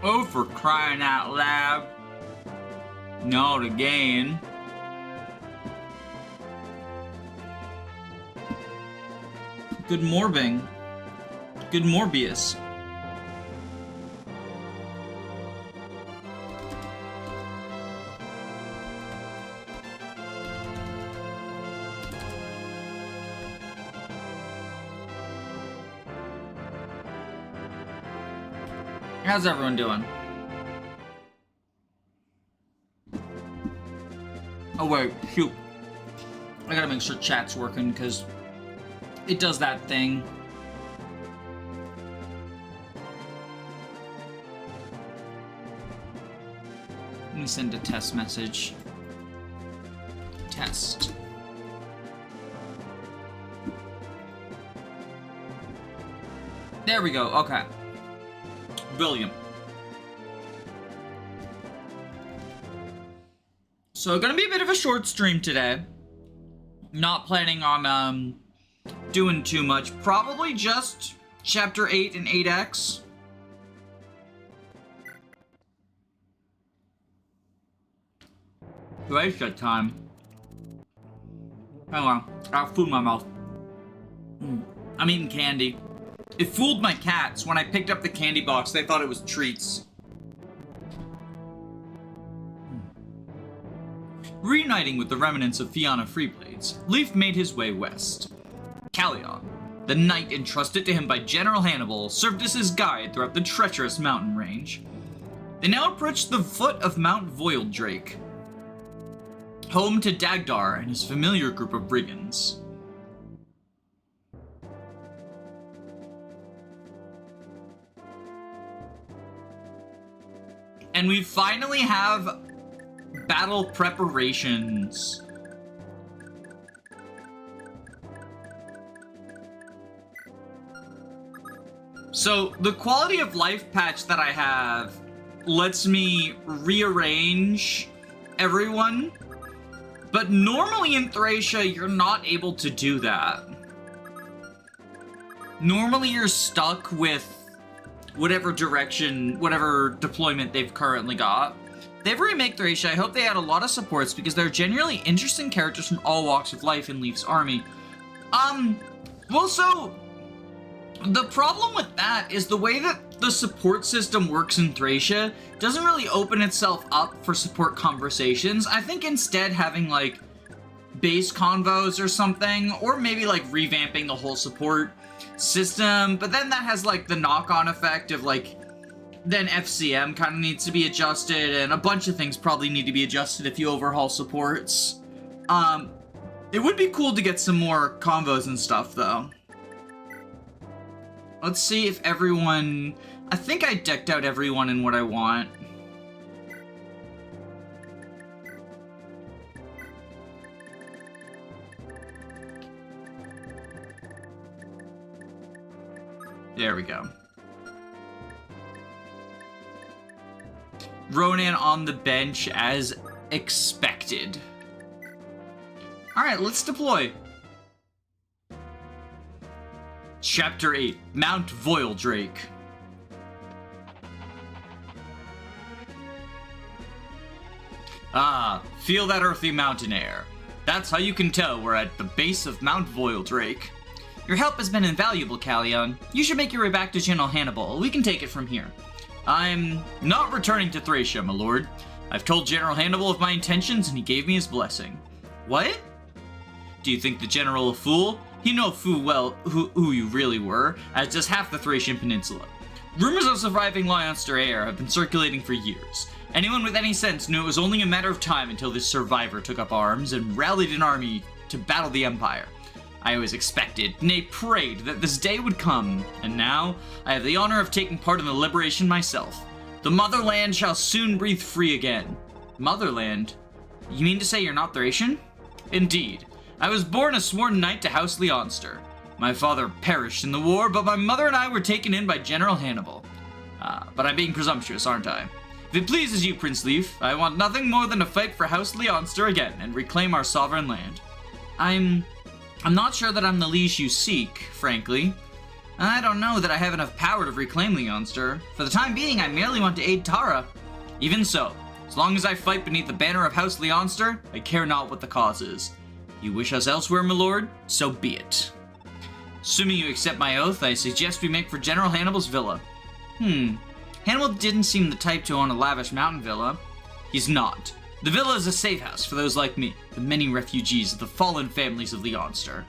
Oh, for crying out loud. Not again. Good morbing. Good Morbius. How's everyone doing? Oh wait, shoot. I gotta make sure chat's working because it does that thing. Let me send a test message. Test. There we go, okay. Brilliant. So, gonna be a bit of a short stream today. Not planning on, doing too much. Probably just Chapter 8 and 8X. Waste that time. Hang on, I have food in my mouth. I'm eating candy. It fooled my cats. When I picked up the candy box, they thought it was treats. Reuniting with the remnants of Fianna Freeblades, Leif made his way west. Callion, the knight entrusted to him by General Hannibal, served as his guide throughout the treacherous mountain range. They now approached the foot of Mount Voildrake, home to Dagdar and his familiar group of brigands. And we finally have battle preparations. So, the quality of life patch that I have lets me rearrange everyone, but normally in Thracia, you're not able to do that. Normally you're stuck with whatever direction, whatever deployment they've currently got. They've remade Thracia. I hope they add a lot of supports because they're genuinely interesting characters from all walks of life in Leif's army. Well, so the problem with that is the way that the support system works in Thracia doesn't really open itself up for support conversations. I think instead having like base convos or something, or maybe like revamping the whole support system, but then that has like the knock-on effect of like then FCM kind of needs to be adjusted, and a bunch of things probably need to be adjusted if you overhaul supports. It would be cool to get some more combos and stuff though. Let's see if everyone... I think I decked out everyone in what I want. There we go. Ronan on the bench as expected. Alright, let's deploy. Chapter 8, Mount Voildrake. Ah, feel that earthy mountain air. That's how you can tell we're at the base of Mount Voildrake. Your help has been invaluable, Callion. You should make your way back to General Hannibal. We can take it from here. I'm not returning to Thracia, my lord. I've told General Hannibal of my intentions, and he gave me his blessing. What? Do you think the General a fool? He know full well who you really were, as does half the Thracian Peninsula. Rumors of surviving Lionster heir have been circulating for years. Anyone with any sense knew it was only a matter of time until this survivor took up arms and rallied an army to battle the Empire. I always expected, nay prayed, that this day would come, and now I have the honor of taking part in the liberation myself. The motherland shall soon breathe free again. Motherland? You mean to say you're not Thracian? Indeed. I was born a sworn knight to House Leonster. My father perished in the war, but my mother and I were taken in by General Hannibal. But I'm being presumptuous, aren't I? If it pleases you, Prince Sleuf, I want nothing more than to fight for House Leonster again and reclaim our sovereign land. I'm not sure that I'm the liege you seek, frankly. I don't know that I have enough power to reclaim the Leonster. For the time being, I merely want to aid Tara. Even so, as long as I fight beneath the banner of House Leonster, I care not what the cause is. You wish us elsewhere, my lord? So be it. Assuming you accept my oath, I suggest we make for General Hannibal's villa. Hannibal didn't seem the type to own a lavish mountain villa. He's not. The villa is a safe house for those like me, the many refugees of the fallen families of Leonster.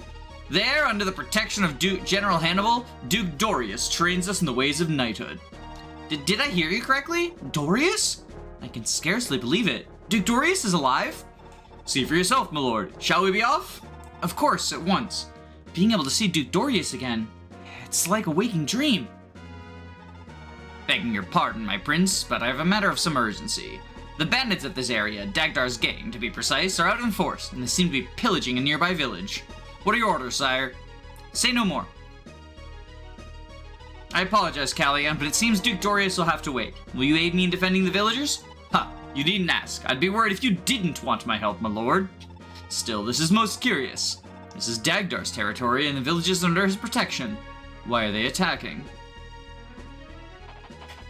There, under the protection of General Hannibal, Duke Dryas trains us in the ways of knighthood. Did I hear you correctly? Dryas? I can scarcely believe it. Duke Dryas is alive? See for yourself, my lord. Shall we be off? Of course, at once. Being able to see Duke Dryas again, it's like a waking dream. Begging your pardon, my prince, but I have a matter of some urgency. The bandits of this area, Dagdar's gang to be precise, are out in force, and they seem to be pillaging a nearby village. What are your orders, sire? Say no more. I apologize, Callion, but it seems Duke Dryas will have to wait. Will you aid me in defending the villagers? You needn't ask. I'd be worried if you didn't want my help, my lord. Still, this is most curious. This is Dagdar's territory, and the village is under his protection. Why are they attacking?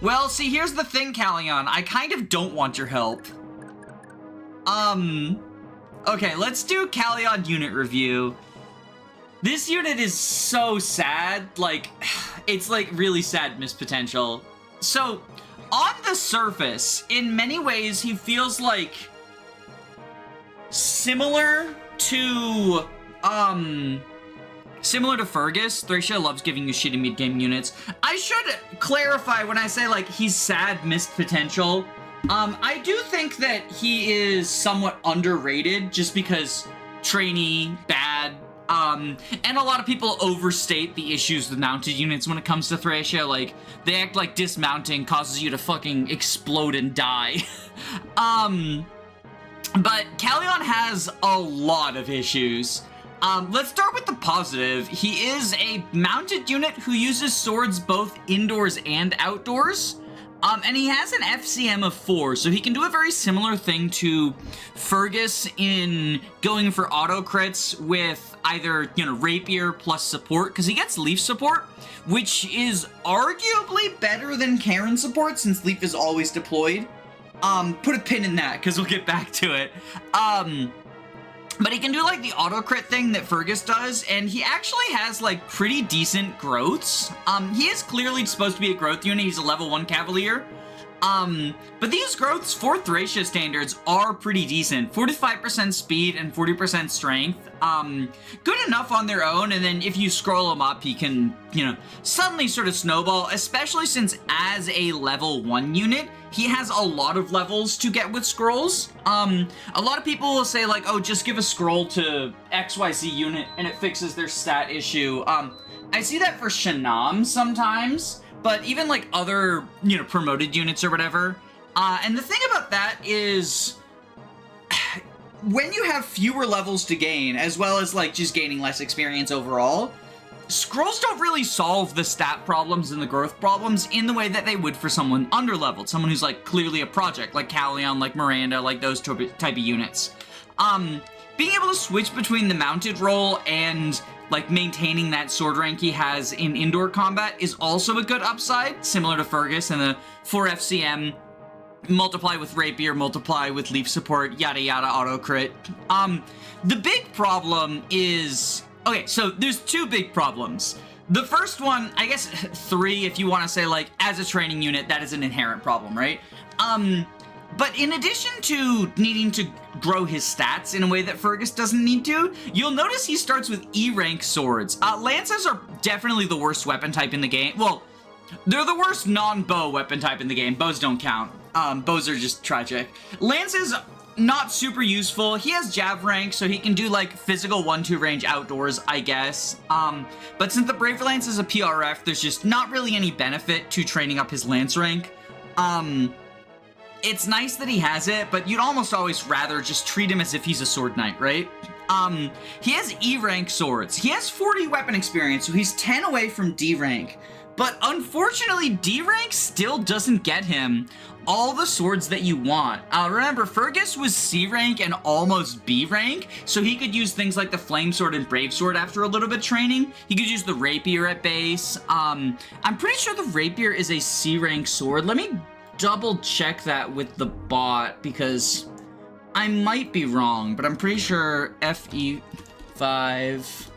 Well, see, here's the thing, Callion. I kind of don't want your help. Okay, let's do Callion unit review. This unit is so sad. Like, it's like really sad missed potential. So, on the surface, in many ways, he feels like similar to Fergus. Thracia loves giving you shitty mid-game units. I should clarify when I say, like, he's sad missed potential. I do think that he is somewhat underrated just because trainee, bad, and a lot of people overstate the issues with mounted units when it comes to Thracia. Like, they act like dismounting causes you to fucking explode and die. But Callion has a lot of issues. Let's start with the positive. He is a mounted unit who uses swords both indoors and outdoors. And he has an FCM of 4, so he can do a very similar thing to Fergus in going for auto crits with either, rapier plus support, because he gets leaf support, which is arguably better than Karen support since leaf is always deployed. Put a pin in that, because we'll get back to it. But he can do, like, the auto-crit thing that Fergus does, and he actually has, like, pretty decent growths. He is clearly supposed to be a growth unit. He's a level 1 Cavalier. But these growths for Thracia standards are pretty decent. 45% speed and 40% strength. Good enough on their own, and then if you scroll them up, he can, suddenly sort of snowball, especially since as a level 1 unit, he has a lot of levels to get with scrolls. A lot of people will say, like, oh, just give a scroll to XYZ unit and it fixes their stat issue. I see that for Shannam sometimes, but even, like, other, promoted units or whatever. And the thing about that is, when you have fewer levels to gain, as well as, like, just gaining less experience overall, scrolls don't really solve the stat problems and the growth problems in the way that they would for someone underleveled, someone who's, like, clearly a project, like Callion, like Miranda, like those type of units. Being able to switch between the mounted role and, like, maintaining that sword rank he has in indoor combat is also a good upside, similar to Fergus and the 4 FCM, multiply with rapier, multiply with leaf support, yada yada, auto crit. The big problem is, okay, so there's 2 big problems. The first one, I guess 3 if you want to say, like, as a training unit, that is an inherent problem, right? But in addition to needing to grow his stats in a way that Fergus doesn't need to, you'll notice he starts with E-rank swords. Lances are definitely the worst weapon type in the game. Well, they're the worst non-bow weapon type in the game. Bows don't count. Bows are just tragic. Lances, not super useful. He has jab rank, so he can do, like, physical 1-2 range outdoors, I guess. But since the Brave Lance is a PRF, there's just not really any benefit to training up his Lance rank. It's nice that he has it, but you'd almost always rather just treat him as if he's a sword knight, right? He has E rank swords. He has 40 weapon experience, so he's 10 away from D rank. But unfortunately, D rank still doesn't get him all the swords that you want. Remember, Fergus was C rank and almost B rank, so he could use things like the Flame Sword and Brave Sword after a little bit of training. He could use the Rapier at base. I'm pretty sure the Rapier is a C rank sword. Let me double check that with the bot, because I might be wrong, but I'm pretty sure FE5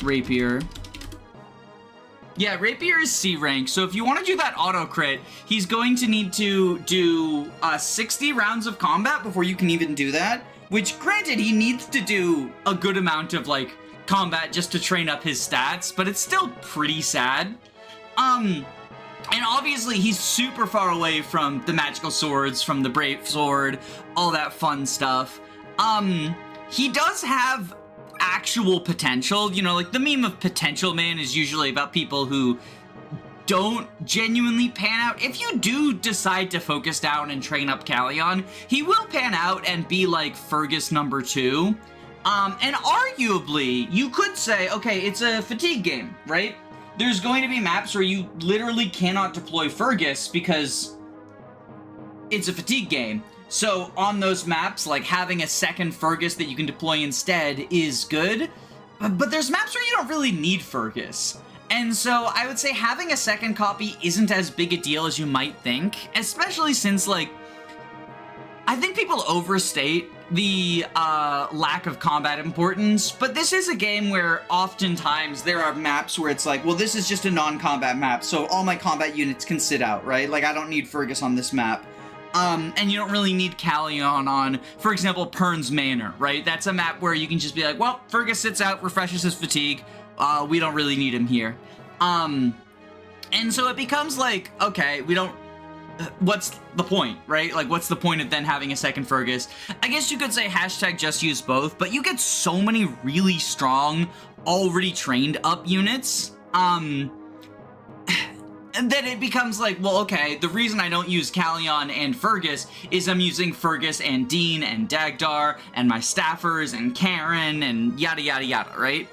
Rapier. Yeah, Rapier is C rank, so if you want to do that auto crit, he's going to need to do 60 rounds of combat before you can even do that, which, granted, he needs to do a good amount of, like, combat just to train up his stats, but it's still pretty sad. And obviously, he's super far away from the magical swords, from the Brave Sword, all that fun stuff. He does have actual potential, you know, like the meme of potential man is usually about people who don't genuinely pan out. If you do decide to focus down and train up Callion, he will pan out and be like Fergus number 2. And arguably, you could say, okay, it's a fatigue game, right? There's going to be maps where you literally cannot deploy Fergus because it's a fatigue game. So on those maps, like having a second Fergus that you can deploy instead is good, but there's maps where you don't really need Fergus. And so I would say having a second copy isn't as big a deal as you might think, especially since, like, I think people overstate the lack of combat importance, but this is a game where oftentimes there are maps where it's like, well, this is just a non-combat map, so all my combat units can sit out, right? Like, I don't need Fergus on this map. And you don't really need Callion on, for example, Pern's Manor, right? That's a map where you can just be like, well, Fergus sits out, refreshes his fatigue, we don't really need him here. And so it becomes like, okay, we don't, what's the point, right? Like, what's the point of then having a second Fergus? I guess you could say hashtag just use both, but you get so many really strong, already trained up units, and then it becomes like, well, okay, the reason I don't use Callion and Fergus is I'm using Fergus and Dean and Dagdar and my staffers and Karen and yada yada yada, right?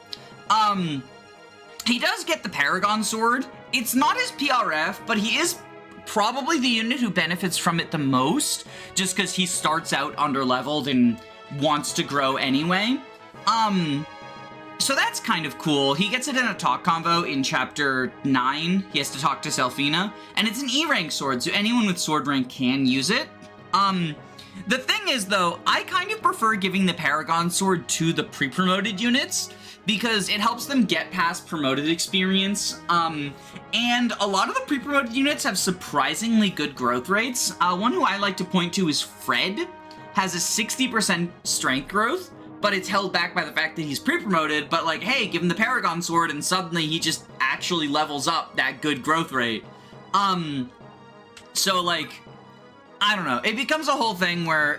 He does get the Paragon Sword. It's not his PRF, but he is probably the unit who benefits from it the most, just because he starts out under-leveled and wants to grow anyway. So that's kind of cool. He gets it in a talk convo in chapter 9. He has to talk to Selfina, and it's an E-rank sword, so anyone with sword rank can use it. The thing is, though, I kind of prefer giving the Paragon Sword to the pre-promoted units, because it helps them get past promoted experience, and a lot of the pre-promoted units have surprisingly good growth rates. One who I like to point to is Fred, has a 60% strength growth, but it's held back by the fact that he's pre-promoted, but like, hey, give him the Paragon Sword, and suddenly he just actually levels up that good growth rate. So like, I don't know, it becomes a whole thing where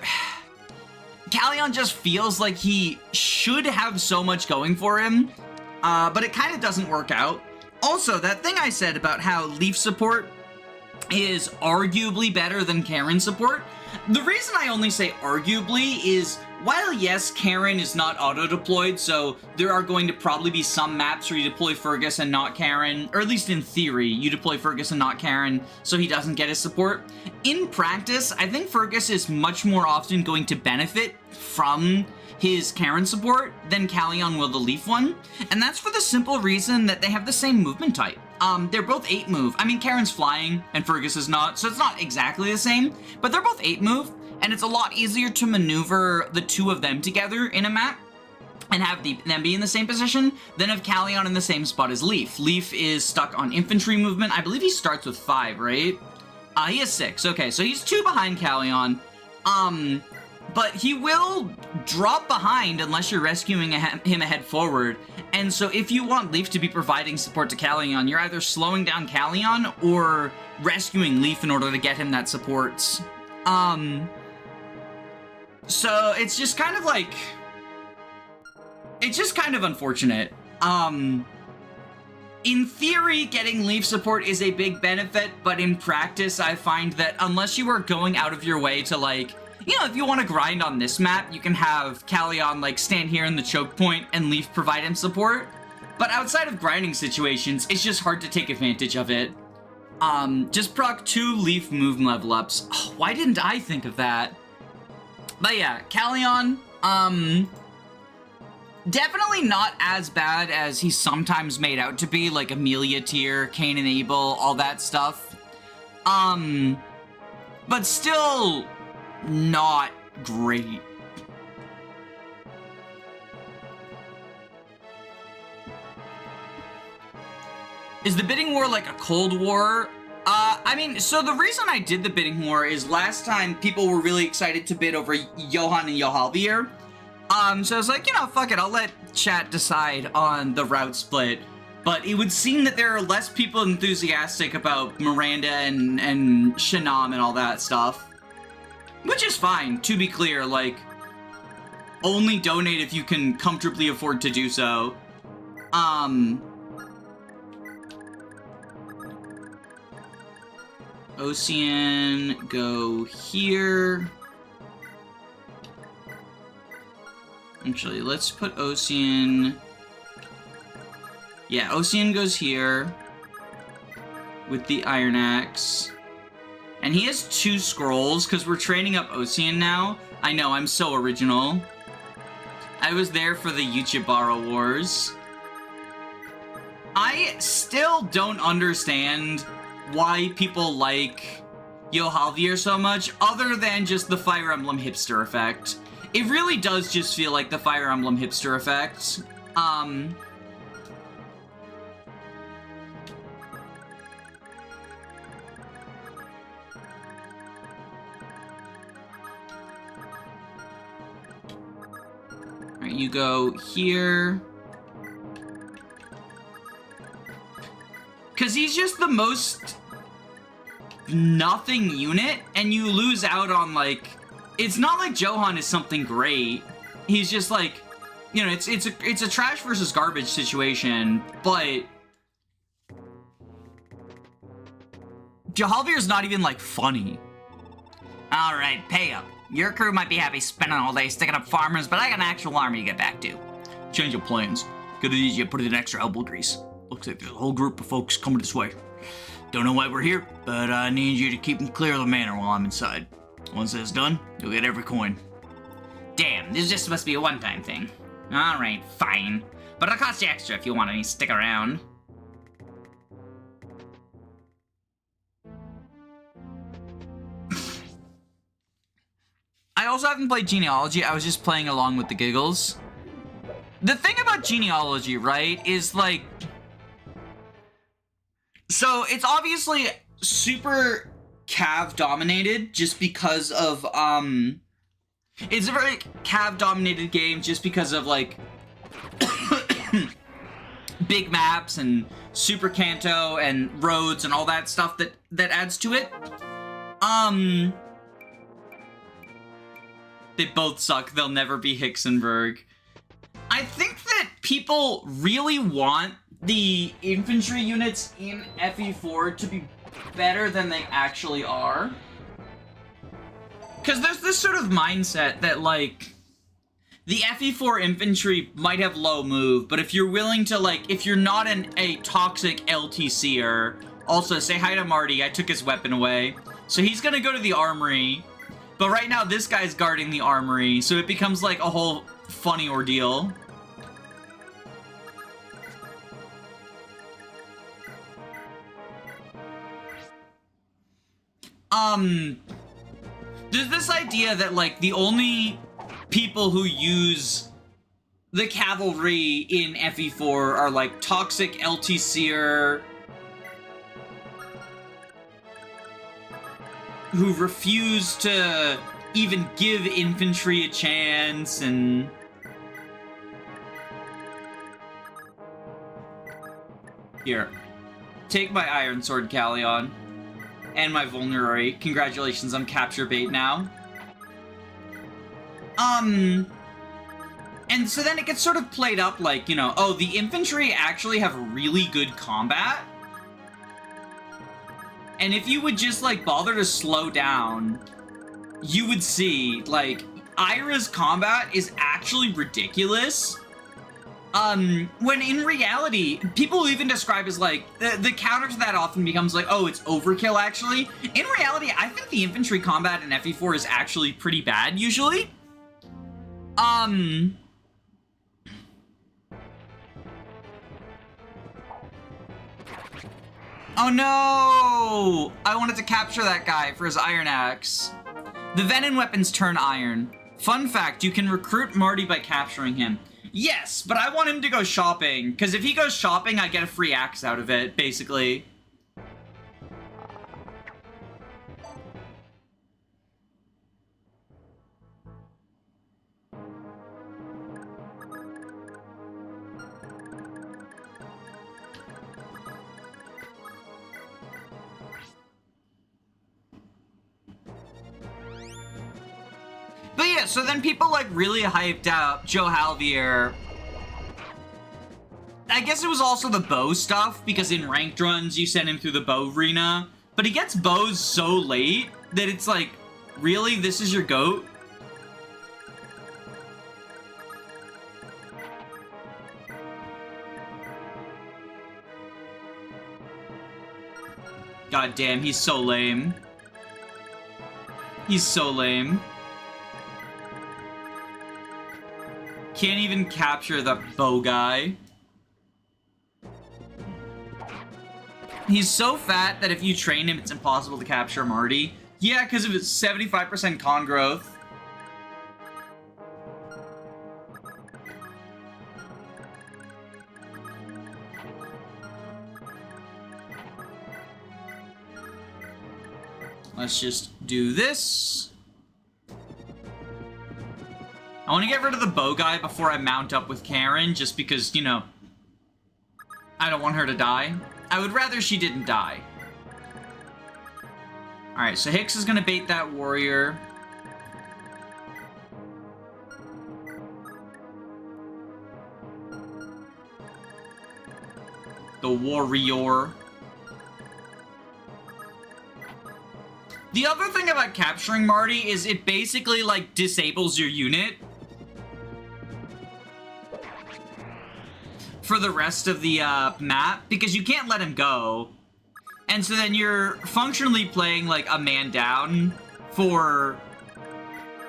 Callion just feels like he should have so much going for him, but it kind of doesn't work out. Also, that thing I said about how Leaf support is arguably better than Karen support, the reason I only say arguably is, while yes, Karen is not auto-deployed, so there are going to probably be some maps where you deploy Fergus and not Karen, or at least in theory, you deploy Fergus and not Karen, so he doesn't get his support. In practice, I think Fergus is much more often going to benefit from his Karen support than Callion will the Leaf one, and that's for the simple reason that they have the same movement type. They're both 8 move. I mean, Karen's flying and Fergus is not, so it's not exactly the same, but they're both 8 move, and it's a lot easier to maneuver the two of them together in a map and have them be in the same position than have Callion in the same spot as Leaf. Leaf is stuck on infantry movement. I believe he starts with 5, right? He has 6. Okay, so he's 2 behind Callion. But he will drop behind unless you're rescuing him ahead forward. And so if you want Leaf to be providing support to Callion, you're either slowing down Callion or rescuing Leaf in order to get him that support. So it's just kind of like, it's just kind of unfortunate. In theory, getting Leaf support is a big benefit, but in practice, I find that unless you are going out of your way to, like, you know, if you want to grind on this map, you can have Callion, like, stand here in the choke point and Leaf provide him support. But outside of grinding situations, it's just hard to take advantage of it. Just proc 2 leaf move level ups. Oh, why didn't I think of that? But yeah, Callion, definitely not as bad as he's sometimes made out to be, like Amelia tier, Cain and Abel, all that stuff. But still not great. Is the bidding war like a Cold War? I mean, so the reason I did the bidding war is last time people were really excited to bid over Johan and Johalvir. So I was like, you know, fuck it, I'll let chat decide on the route split. But it would seem that there are less people enthusiastic about Miranda and Shannam and all that stuff. Which is fine, to be clear, like, only donate if you can comfortably afford to do so. Ocean, go here. Actually, let's put Ocean... Yeah, Ocean goes here with the Iron Axe. And he has 2 scrolls, because we're training up Ocean now. I know, I'm so original. I was there for the Yuchibara Wars. I still don't understand why people like Johalvir so much, other than just the Fire Emblem hipster effect. It really does just feel like the Fire Emblem hipster effect. Alright, you go here. Because he's just the most nothing unit, and you lose out on, like... It's not like Johan is something great. He's just like... You know, it's a trash versus garbage situation, but... Johalvir's not even, like, funny. Alright, pay up. Your crew might be happy spending all day sticking up farmers, but I got an actual army to get back to. Change of plans. Gonna need you to put in extra elbow grease. Looks like there's a whole group of folks coming this way. Don't know why we're here, but I need you to keep them clear of the manor while I'm inside. Once that's done, you'll get every coin. Damn, this just must be a one-time thing. Alright, fine. But it'll cost you extra if you want to stick around. I also haven't played Genealogy, I was just playing along with the giggles. The thing about Genealogy, right, is like... So, it's obviously super Cav-dominated just because of, It's a very Cav-dominated game just because of, like, big maps and Super Kanto and roads and all that stuff that adds to it. They both suck. They'll never be Hicksenberg. I think that people really want the infantry units in FE4 to be better than they actually are. Because there's this sort of mindset that, like, the FE4 infantry might have low move, but if you're willing to, like, if you're not a toxic LTCer, also, say hi to Marty, I took his weapon away. So he's gonna go to the armory, but right now this guy's guarding the armory, so it becomes, like, a whole funny ordeal. There's this idea that, like, the only people who use the cavalry in FE4 are, like, toxic LTCer who refuse to even give infantry a chance, and... Here. Take my Iron Sword, Callion. And my Vulnerary. Congratulations, I'm capture bait now. And so then it gets sort of played up like, you know, oh, the infantry actually have really good combat. And if you would just, like, bother to slow down, you would see, like, Ira's combat is actually ridiculous. When in reality, people even describe as like, the counter to that often becomes like, oh, it's overkill actually. In reality, I think the infantry combat in FE4 is actually pretty bad usually. Oh no! I wanted to capture that guy for his iron axe. The venom weapons turn iron. Fun fact, you can recruit Marty by capturing him. Yes, but I want him to go shopping, because if he goes shopping, I get a free axe out of it, basically. But yeah, so then people like really hyped up Joe Halvier. I guess it was also the bow stuff, because in ranked runs you send him through the bow arena. But he gets bows so late that it's like, really? This is your GOAT? God damn, he's so lame. He's so lame. Can't even capture the bow guy. He's so fat that if you train him, it's impossible to capture Marty. Yeah, because of his 75% con growth. Let's just do this. I want to get rid of the bow guy before I mount up with Karen, just because, you know, I don't want her to die. I would rather she didn't die. Alright, so Hicks is going to bait that warrior. The warrior. The other thing about capturing Marty is it basically, like, disables your unit for the rest of the map, because you can't let him go. And so then you're functionally playing like a man down for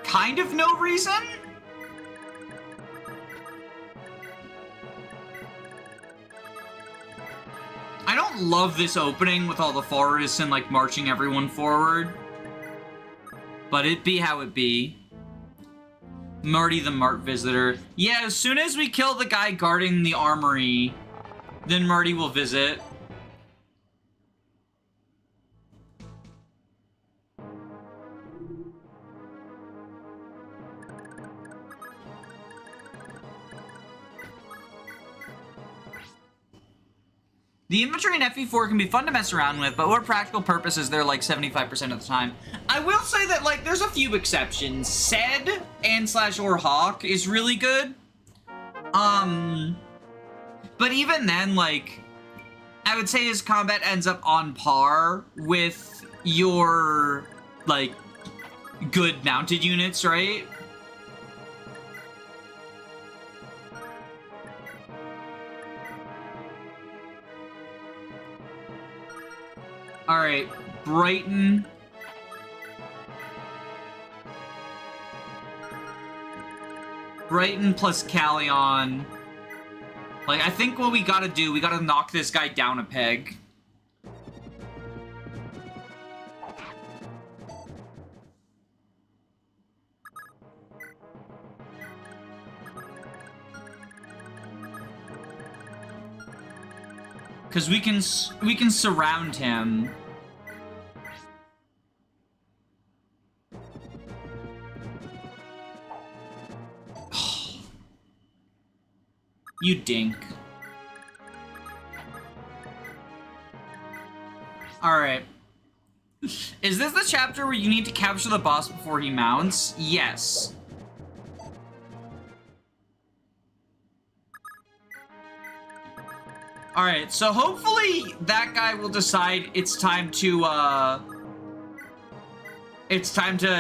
kind of no reason. I don't love this opening with all the forests and like marching everyone forward, but it be how it be. Marty the Mart Visitor. Yeah, as soon as we kill the guy guarding the armory, then Marty will visit. The infantry in FE4 can be fun to mess around with, but for practical purposes, they're like 75% of the time. I will say that, like, there's a few exceptions. Sed and /or Hawk is really good. But even then, like, I would say his combat ends up on par with your, like, good mounted units, right? Alright, Brighton. Brighton plus Callion. Like, I think what we gotta do, we gotta knock this guy down a peg. Because we can surround him. You dink. Alright. Is this the chapter where you need to capture the boss before he mounts? Yes. Alright, so hopefully that guy will decide it's time to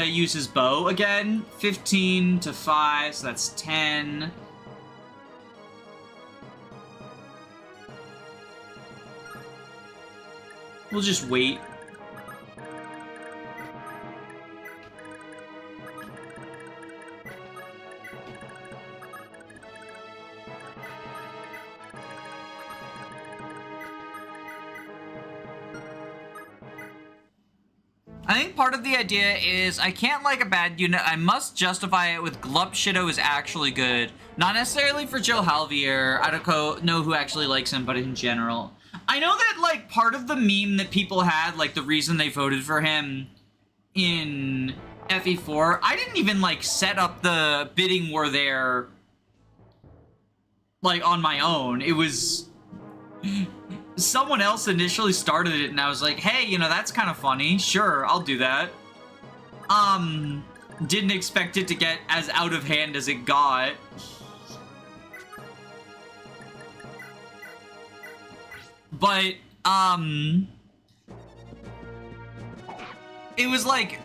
use his bow again. 15 to 5, so that's 10. We'll just wait. I think part of the idea is I can't like a bad unit. I must justify it with Glup Shido is actually good. Not necessarily for Joe Halvier. I don't know who actually likes him, but in general. I know that, like, part of the meme that people had, like, the reason they voted for him in FE4, I didn't even, like, set up the bidding war there, like, on my own. It was... someone else initially started it, and I was like, hey, you know, that's kind of funny. Sure, I'll do that. Didn't expect it to get as out of hand as it got. But, it was like,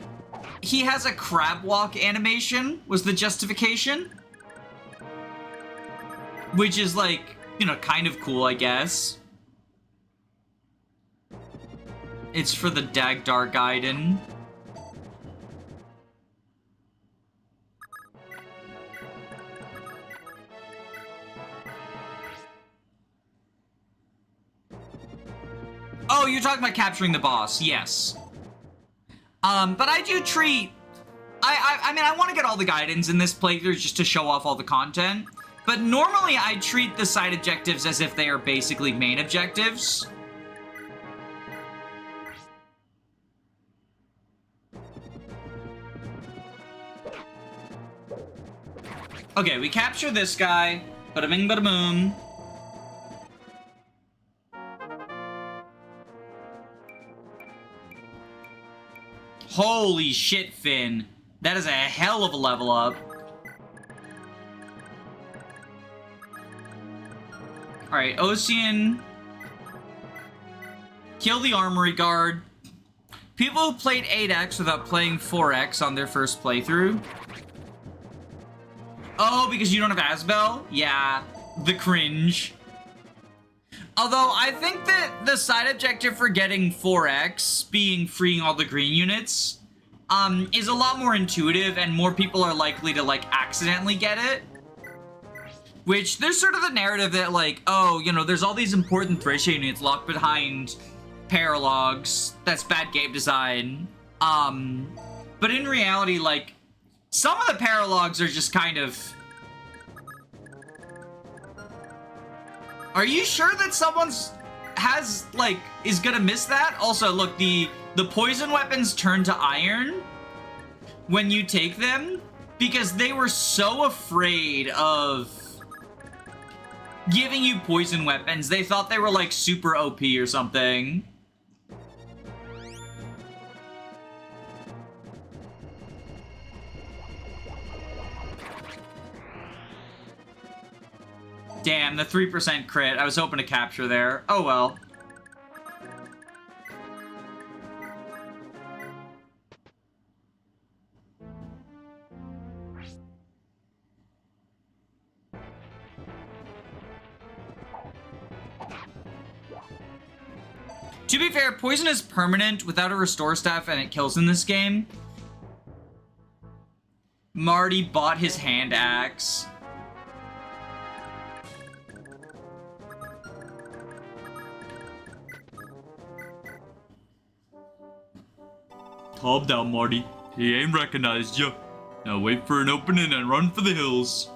he has a crab walk animation, was the justification. Which is like, you know, kind of cool, I guess. It's for the Dagdar Gaiden. Oh, you're talking about capturing the boss, yes. But I do treat... I mean, I want to get all the Gaidens in this playthrough just to show off all the content. But normally I treat the side objectives as if they are basically main objectives. Okay, we capture this guy. Bada bing, bada boom. Holy shit, Finn. That is a hell of a level up. Alright, Ocean. Kill the Armory Guard. People who played 8X without playing 4X on their first playthrough. Oh, because you don't have Asbel? Yeah, the cringe. Although, I think that the side objective for getting 4X, being freeing all the green units, is a lot more intuitive, and more people are likely to, like, accidentally get it. Which, there's sort of the narrative that, like, oh, you know, there's all these important Thresh units locked behind paralogs. That's bad game design. But in reality, like, some of the paralogs are just kind of... Are you sure that someone's... is gonna miss that? Also, look, the poison weapons turn to iron when you take them, because they were so afraid of giving you poison weapons. They thought they were, like, super OP or something. Damn, the 3% crit. I was hoping to capture there. Oh well. To be fair, poison is permanent without a restore staff, and it kills in this game. Marty bought his hand axe. Calm down, Marty. He ain't recognized you. Now wait for an opening and run for the hills.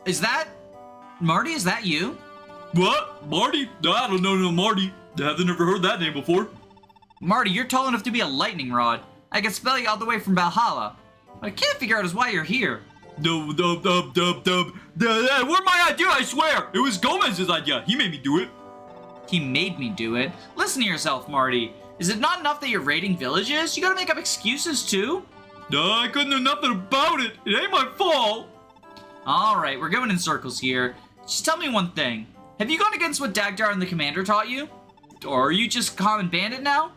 Is that... Marty, is that you? What? Marty? I don't know no Marty. I haven't never heard that name before. Marty, you're tall enough to be a lightning rod. I can spell you all the way from Valhalla. What I can't figure out is why you're here. That weren't my idea, I swear! It was Gomez's idea. He made me do it. He made me do it? Listen to yourself, Marty. Is it not enough that you're raiding villages? You gotta make up excuses, too? I couldn't do nothing about it. It ain't my fault. Alright, we're going in circles here. Just tell me one thing. Have you gone against what Dagdar and the Commander taught you? Or are you just common bandit now?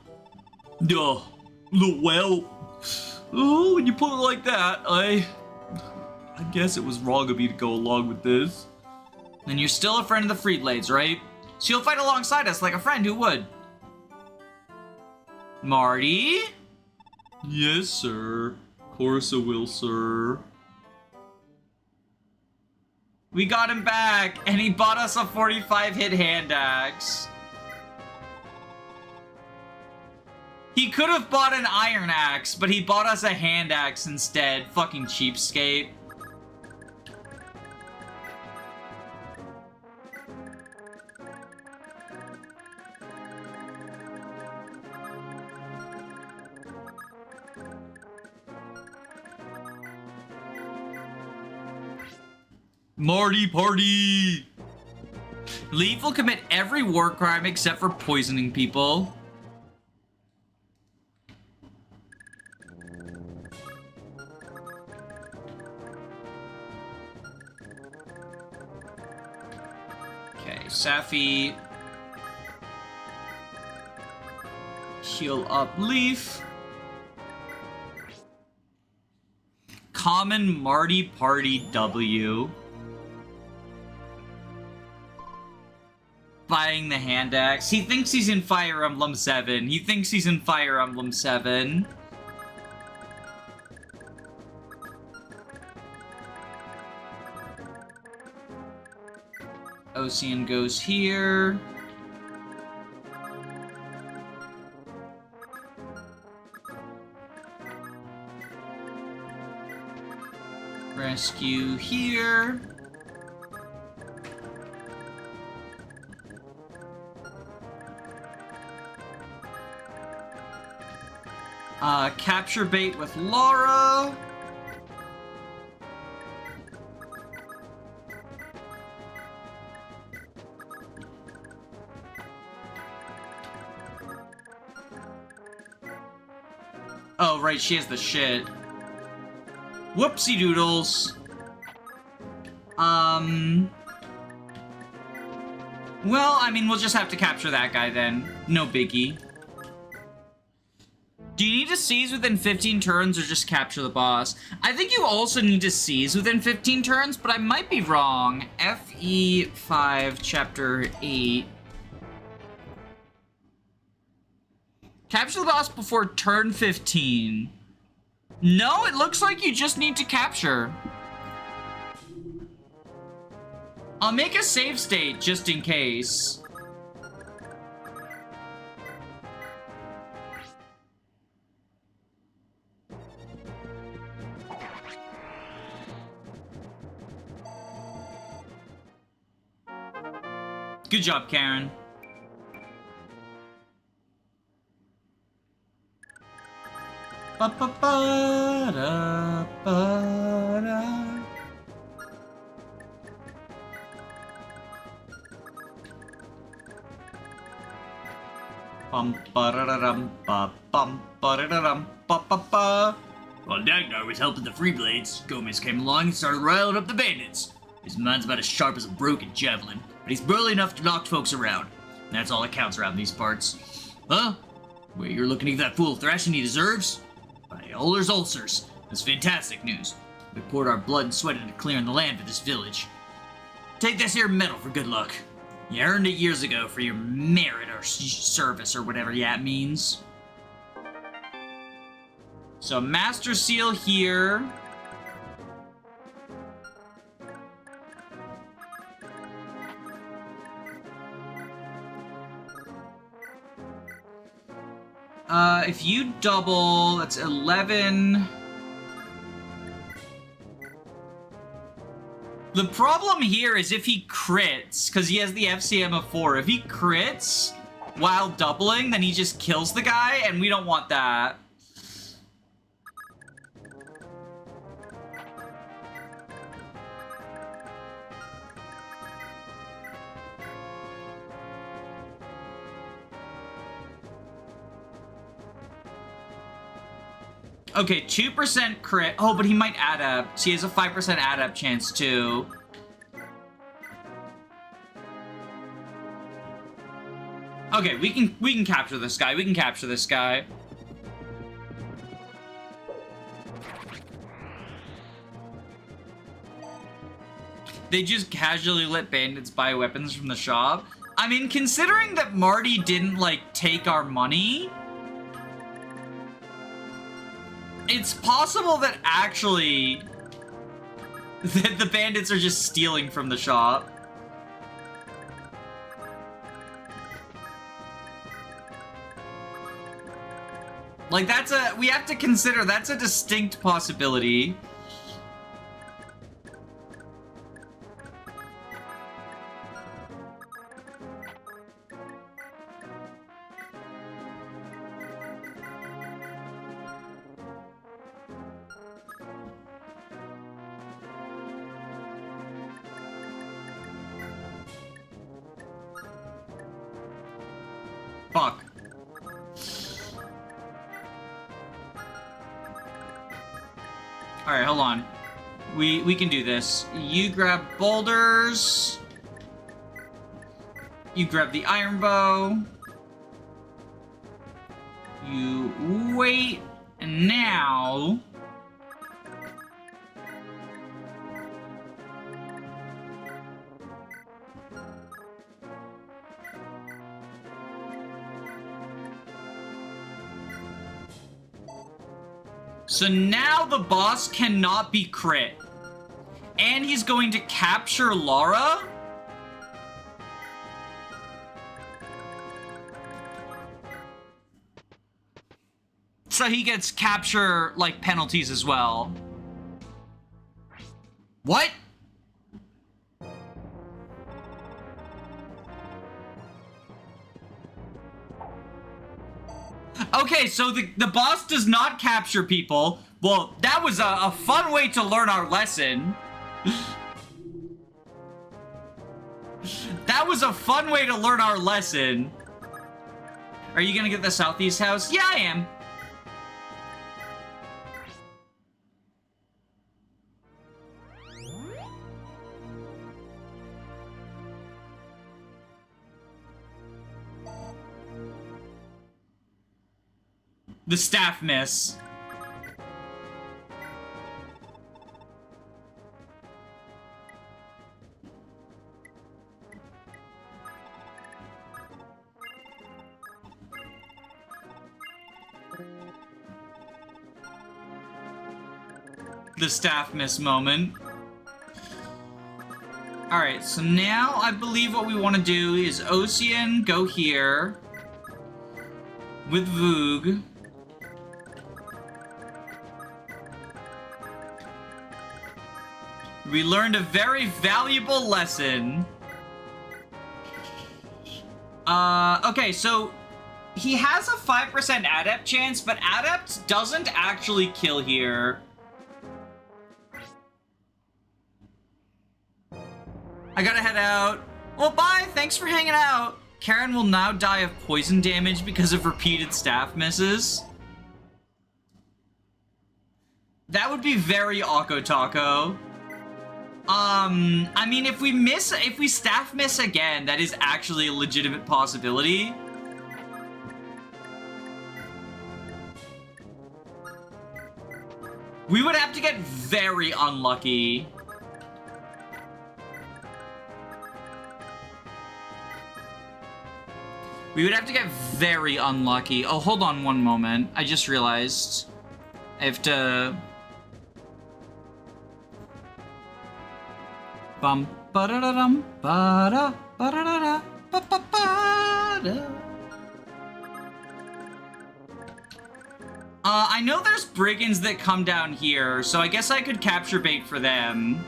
Well, when you put it like that, I guess it was wrong of me to go along with this. Then you're still a friend of the Freeblades, right? So you'll fight alongside us like a friend who would. Marty? Yes, sir. Of course I will, sir. We got him back, and he bought us a 45-hit hand axe. He could have bought an iron axe, but he bought us a hand axe instead. Fucking cheapskate. Marty party! Leaf will commit every war crime except for poisoning people. Okay, Safi. Heal up Leaf. Common Marty party W. Buying the hand axe. He thinks he's in Fire Emblem 7. He thinks he's in Fire Emblem 7. Ocean goes here. Rescue here. Capture bait with Laura. Oh, right, she has the shit. Whoopsie doodles. Well, I mean, we'll just have to capture that guy then. No biggie. Do you need to seize within 15 turns or just capture the boss? I think you also need to seize within 15 turns, but I might be wrong. FE5, Chapter 8. Capture the boss before turn 15. No, it looks like you just need to capture. I'll make a save state just in case. Good job, Karen. Ba ba ba da ba da. Bum ba da da dum ba bum ba da da dum ba ba ba. While Dagdar was helping the Freeblades, Gomez came along and started riling up the bandits. His mind's about as sharp as a broken javelin, but he's burly enough to knock folks around. And that's all that counts around these parts. Huh? Well, you're looking to give that fool thrashing he deserves? By Uller's ulcers. That's fantastic news. We poured our blood and sweat into clearing the land for this village. Take this here medal for good luck. You earned it years ago for your merit or service or whatever that means. So Master Seal here. If you double, that's 11. The problem here is if he crits, because he has the FCM of 4, if he crits while doubling, then he just kills the guy, and we don't want that. Okay, 2% crit. Oh, but he might adapt. So he has a 5% adapt chance too. Okay, we can capture this guy. We can capture this guy. They just casually let bandits buy weapons from the shop. I mean, considering that Marty didn't, like, take our money, It's possible that actually that the bandits are just stealing from the shop. Like, we have to consider that's a distinct possibility. Fuck. Alright, hold on. We can do this. You grab boulders. You grab the iron bow. You wait, and now... So now the boss cannot be crit. And he's going to capture Lara? So he gets capture, like, penalties as well. What? Okay, so the boss does not capture people. Well, that was a fun way to learn our lesson. That was a fun way to learn our lesson. Are you gonna get the southeast house? Yeah, I am. The staff miss. The staff miss moment. Alright, so now I believe what we want to do is Ocean, go here. With Voog. We learned a very valuable lesson. Okay, so he has a 5% adept chance, but adept doesn't actually kill here. I gotta head out. Well, bye, thanks for hanging out. Karen will now die of poison damage because of repeated staff misses. That would be very Akko Taco. I mean, if we staff miss again, that is actually a legitimate possibility. We would have to get very unlucky. We would have to get very unlucky. Oh, hold on one moment. I just realized I have to... Bum ba da da dum ba da ba da da da ba ba ba da. I know there's brigands that come down here, so I guess I could capture bait for them.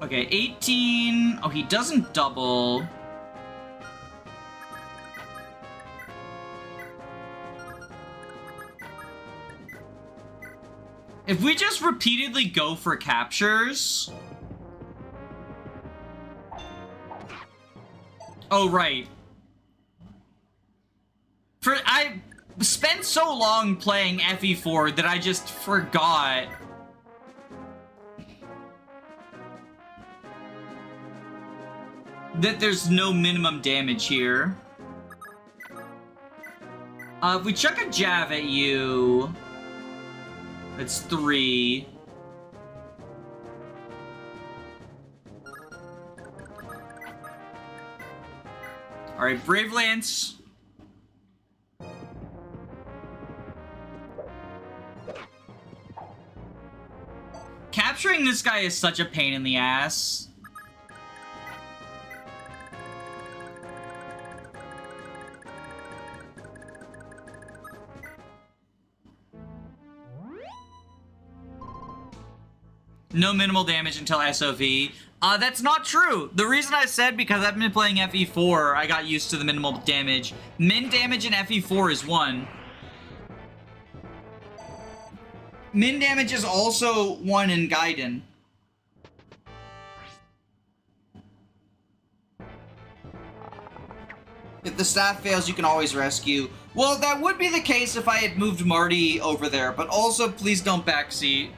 Okay, 18. Oh, he doesn't double. If we just repeatedly go for captures... Oh, right. I spent so long playing FE4 that I just forgot. That there's no minimum damage here. If we chuck a jab at you... That's 3. Alright, Brave Lance. capturing this guy is such a pain in the ass. No minimal damage until SOV. That's not true. The reason I said because I've been playing FE4, I got used to the minimal damage. Min damage in FE4 is 1. Min damage is also 1 in Gaiden. If the staff fails, you can always rescue. Well, that would be the case if I had moved Marty over there, but also please don't backseat.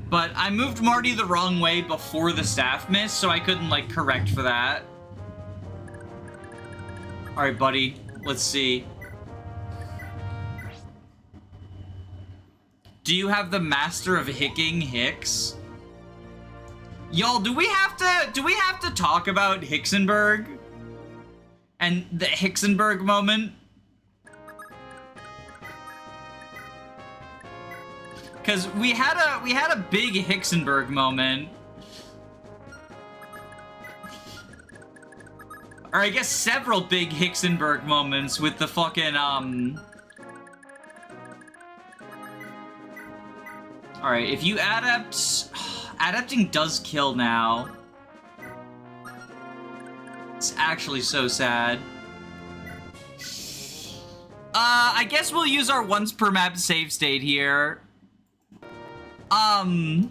But I moved Marty the wrong way before the staff miss, so I couldn't, like, correct for that. Alright, buddy. Let's see. Do you have the Master of Hicking, Hicks? Y'all, do we have to talk about Hicksenberg? And the Hicksenberg moment? Because we had a big Hicksenberg moment. Or I guess several big Hicksenberg moments with the fucking, Alright, if you adept... Adapting does kill now. It's actually so sad. I guess we'll use our once per map save state here. Who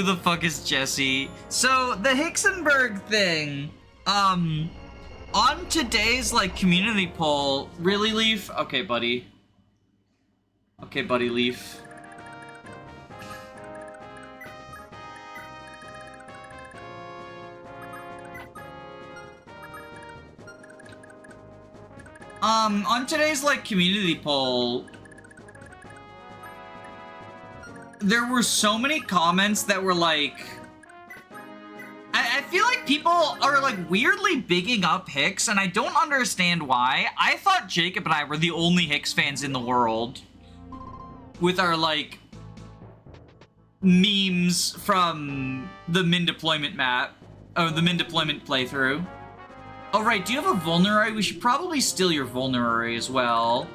the fuck is Jesse? So, the Hicksenberg thing, on today's, like, community poll, really, Leaf? Okay, buddy. Okay, buddy, Leaf. On today's, like, community poll, there were so many comments that were like, I feel like people are like weirdly bigging up Hicks, and I don't understand why. I thought Jacob and I were the only Hicks fans in the world with our like memes from the min deployment map, or the min deployment playthrough. Oh right, do you have a vulnerary? We should probably steal your vulnerary as well.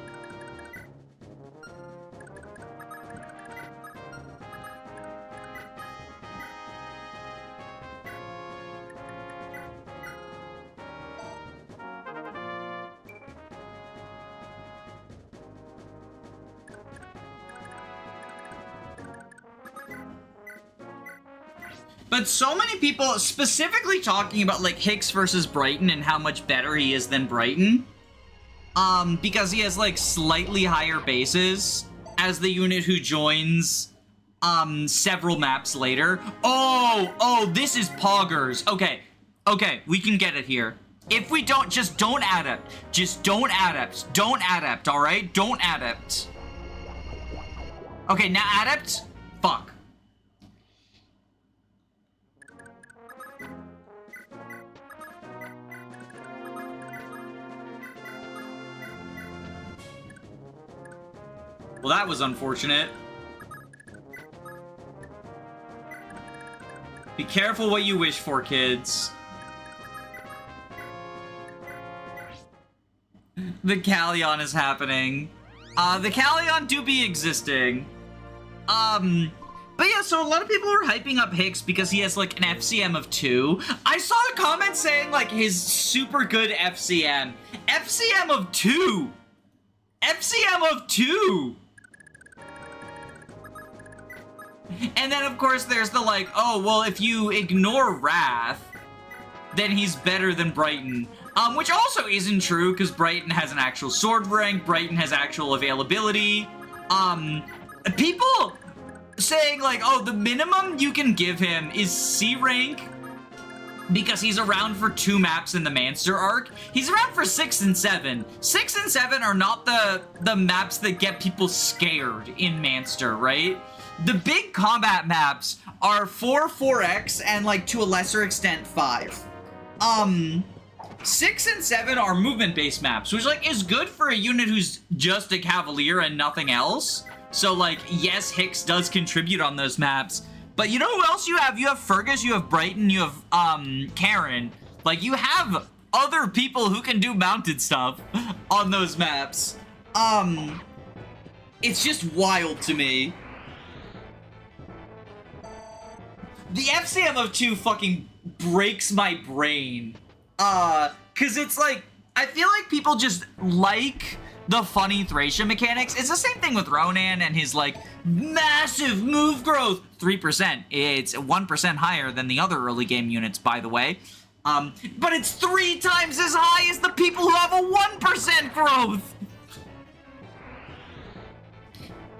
But so many people specifically talking about like Hicks versus Brighton and how much better he is than Brighton. Because he has like slightly higher bases as the unit who joins several maps later. Oh, this is poggers. Okay, we can get it here. If we don't, just don't adept. Just don't adept. Don't adept, alright? Don't adept. Okay, now adept? Fuck. Well, that was unfortunate. Be careful what you wish for, kids. The Callion is happening. The Callion do be existing. But yeah, so a lot of people are hyping up Hicks because he has like an FCM of 2. I saw a comment saying like his super good FCM. FCM of 2! FCM of 2! And then, of course, there's the, like, oh, well, if you ignore Wrath, then he's better than Brighton. Which also isn't true, because Brighton has an actual sword rank, Brighton has actual availability. People saying, like, oh, the minimum you can give him is C rank, because he's around for 2 maps in the Manster arc. He's around for 6 and 7. 6 and 7 are not the maps that get people scared in Manster, right? The big combat maps are 4, 4X, and, like, to a lesser extent, 5. 6 and 7 are movement-based maps, which, like, is good for a unit who's just a Cavalier and nothing else. So, like, yes, Hicks does contribute on those maps. But you know who else you have? You have Fergus, you have Brighton, you have, Karen. Like, you have other people who can do mounted stuff on those maps. It's just wild to me. The FCM of 2 fucking breaks my brain. Cause it's like, I feel like people just like the funny Thracia mechanics. It's the same thing with Ronan and his, like, massive move growth. 3%. It's 1% higher than the other early game units, by the way. But it's 3 times as high as the people who have a 1% growth.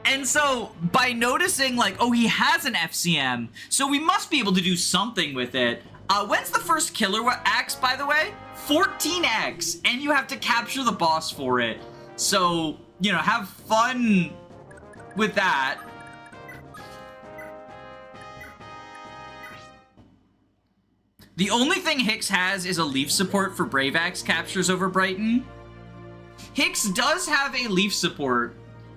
And so, by noticing, like, oh, he has an FCM, so we must be able to do something with it. When's the first killer axe, by the way? 14x, and you have to capture the boss for it. So, you know, have fun with that. The only thing Hicks has is a leaf support for Brave Axe captures over Brighton. Hicks does have a leaf support,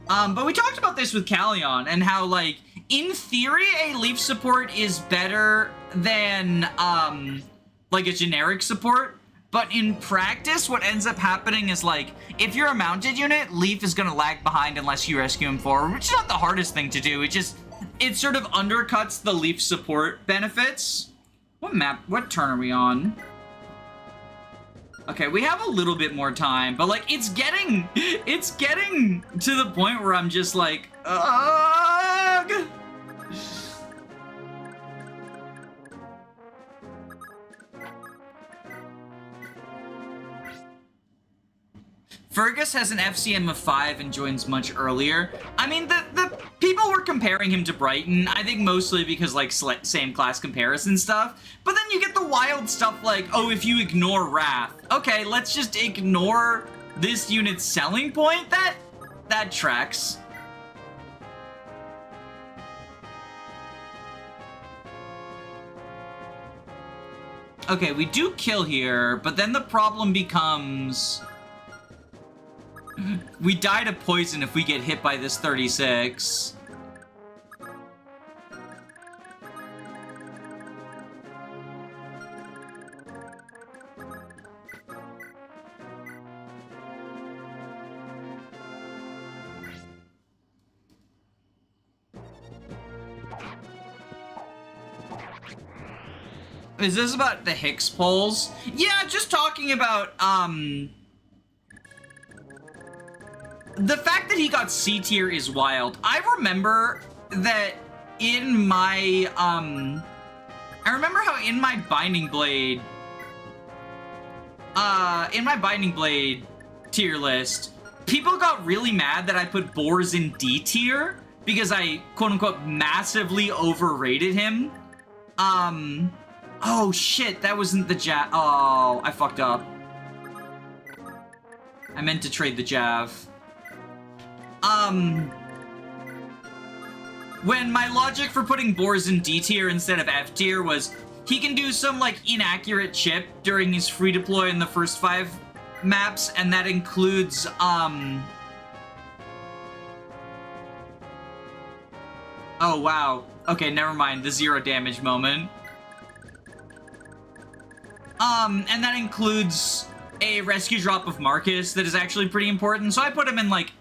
but we talked about this with Callion and how, like, in theory, a leaf support is better than, like, a generic support. But in practice, what ends up happening is, like, if you're a mounted unit, leaf is gonna lag behind unless you rescue him forward, which is not the hardest thing to do. It sort of undercuts the leaf support benefits. What turn are we on? Okay, we have a little bit more time, but, like, it's getting to the point where I'm just like, ugh. Fergus has an FCM of 5 and joins much earlier. I mean, the people were comparing him to Brighton, I think mostly because, like, same class comparison stuff. But then you get the wild stuff like, oh, if you ignore Wrath. Okay, let's just ignore this unit's selling point? That tracks. Okay, we do kill here, but then the problem becomes... we die to poison if we get hit by this 36. Is this about the Hicks polls? Yeah, just talking about, the fact that he got C tier is wild. I remember that in my, I remember how in my Binding Blade tier list, people got really mad that I put Boars in D tier because I, quote-unquote, massively overrated him. Oh shit, that wasn't the Jav. Oh, I fucked up. I meant to trade the Jav. When my logic for putting Boars in D tier instead of F tier was he can do some, like, inaccurate chip during his free deploy in the first 5 maps, and that includes, oh, wow. Okay, never mind. The 0 damage moment. And that includes a rescue drop of Marcus that is actually pretty important, so I put him in, like,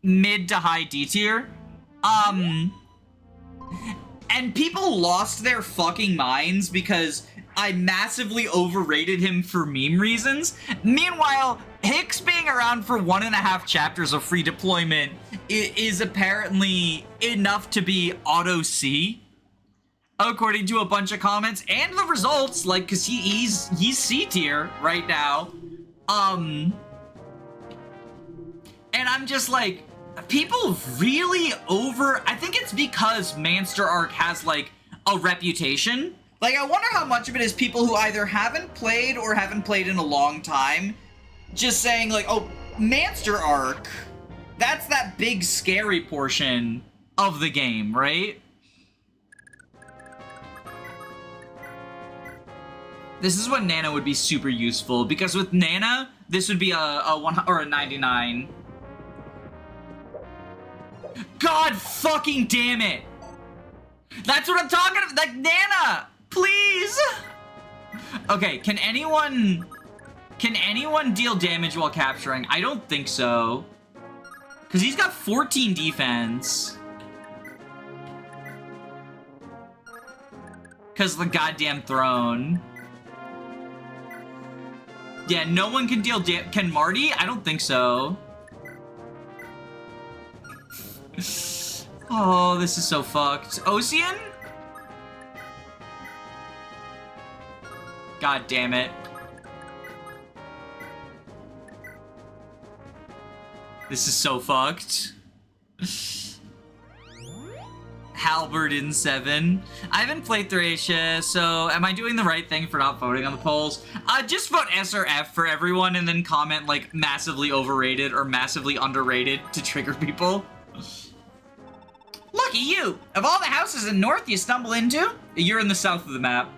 mid to high D tier. And people lost their fucking minds because I massively overrated him for meme reasons. Meanwhile, Hicks being around for 1.5 chapters of free deployment is apparently enough to be auto C, according to a bunch of comments and the results, like, cause he's C tier right now. And I'm just like, people really I think it's because Manster Arc has, like, a reputation. Like, I wonder how much of it is people who either haven't played or haven't played in a long time just saying, like, oh, Manster Arc, that's that big scary portion of the game, right? This is when Nana would be super useful, because with Nana, this would be a 1 or a 99. God fucking damn it! That's what I'm talking about! Like, Nana! Please! Okay, can anyone deal damage while capturing? I don't think so. Because he's got 14 defense. Because the goddamn throne. Yeah, no one can deal can Marty? I don't think so. Oh, this is so fucked. Ocean? God damn it. This is so fucked. Halberd in 7. I haven't played Thracia, so am I doing the right thing for not voting on the polls? Just vote S or F for everyone and then comment like massively overrated or massively underrated to trigger people. Lucky you! Of all the houses in North you stumble into, you're in the south of the map.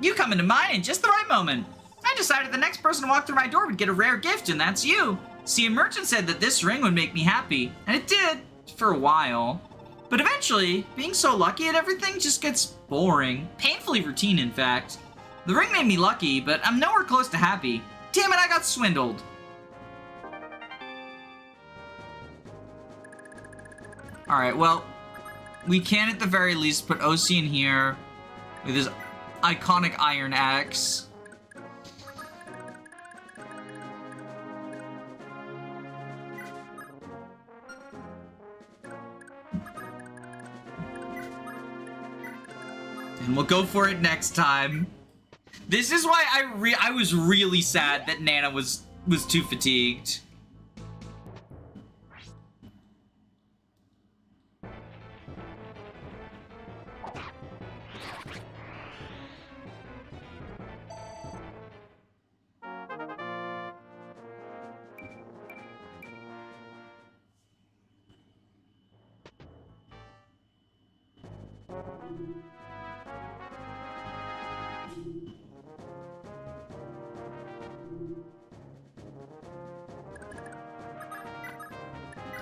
You come into mine in just the right moment. I decided the next person to walk through my door would get a rare gift, and that's you. See, a merchant said that this ring would make me happy, and it did, for a while. But eventually, being so lucky at everything just gets boring. Painfully routine, in fact. The ring made me lucky, but I'm nowhere close to happy. Damn it, I got swindled. Alright, well, we can at the very least put OC in here with his iconic iron axe. And we'll go for it next time. This is why I was really sad that Nana was too fatigued.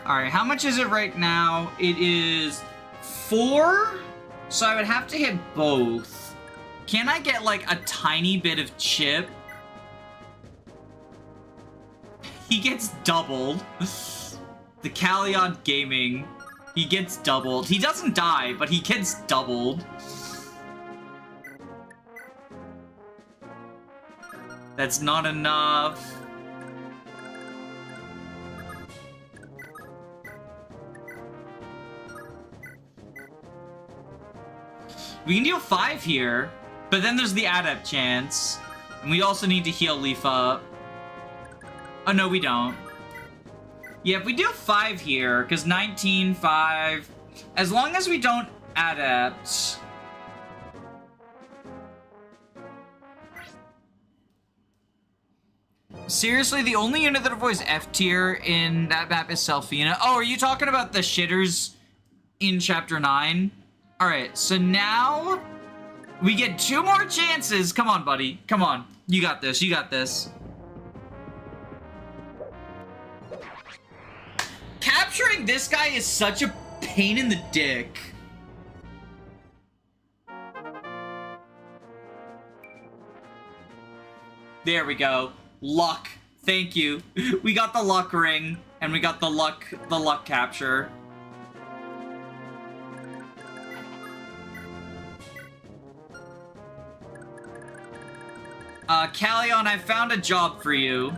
Alright, how much is it right now? It is 4? So I would have to hit both. Can I get, like, a tiny bit of chip? He gets doubled. The Callion Gaming. He gets doubled. He doesn't die, but he gets doubled. That's not enough. We can deal 5 here, but then there's the adept chance. And we also need to heal Leaf up. Oh, no, we don't. Yeah, if we do 5 here, because 19, 5, as long as we don't adept. Seriously, the only unit that avoids F tier in that map is Selfina. Oh, are you talking about the shitters in Chapter 9? Alright, so now we get 2 more chances. Come on, buddy. Come on. You got this. You got this. Capturing this guy is such a pain in the dick. There we go. Luck. Thank you. We got the luck ring, and we got the luck capture. Callion, I found a job for you.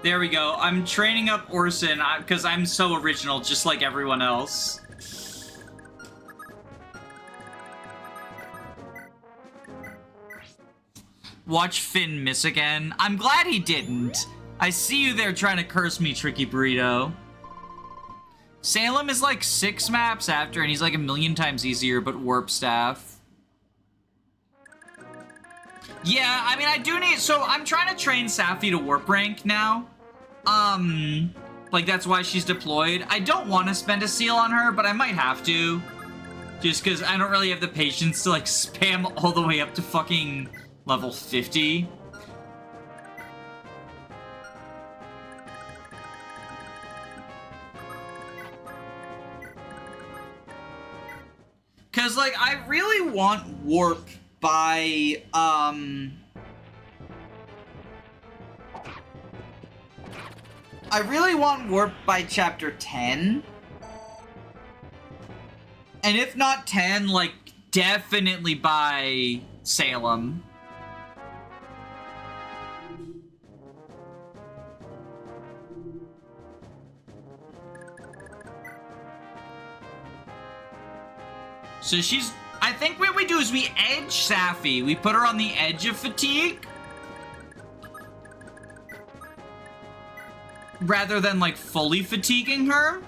There we go. I'm training up Orson because I'm so original, just like everyone else. Watch Finn miss again. I'm glad he didn't. I see you there trying to curse me, Tricky Burrito. Salem is like 6 maps after, and he's like 1,000,000 times easier, but Warp Staff. Yeah, I mean, I do need... So, I'm trying to train Safi to Warp Rank now. Like, that's why she's deployed. I don't want to spend a seal on her, but I might have to. Just because I don't really have the patience to, like, spam all the way up to fucking level 50. Because, like, I really want Warp by, I really want Warp by Chapter 10. And if not 10, like, definitely by Salem. So she's... I think what we do is we edge Safi. We put her on the edge of fatigue. Rather than, like, fully fatiguing her.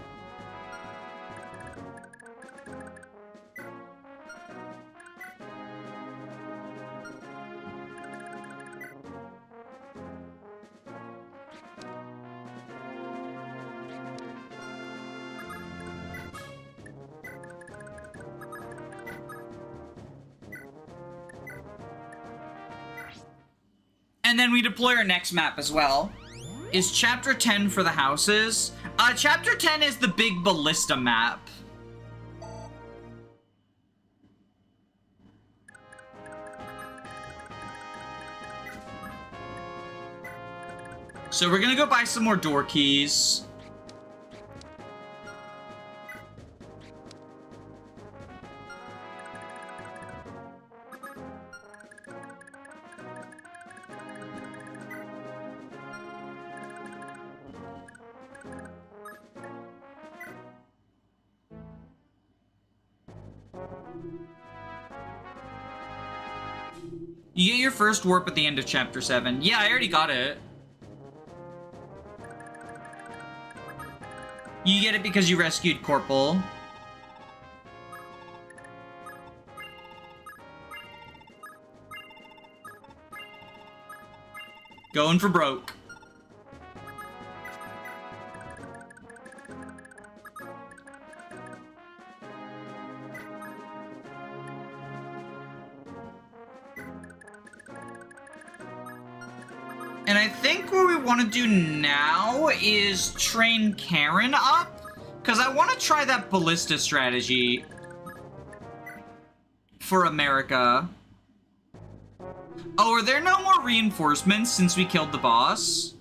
And then we deploy our next map as well. Is Chapter 10 for the houses. Chapter 10 is the big ballista map. So we're gonna go buy some more door keys. You get your first warp at the end of Chapter 7. Yeah, I already got it. You get it because you rescued Corporal. Going for broke. And I think what we want to do now is train Karen up, because I want to try that ballista strategy for America. Oh, are there no more reinforcements since we killed the boss?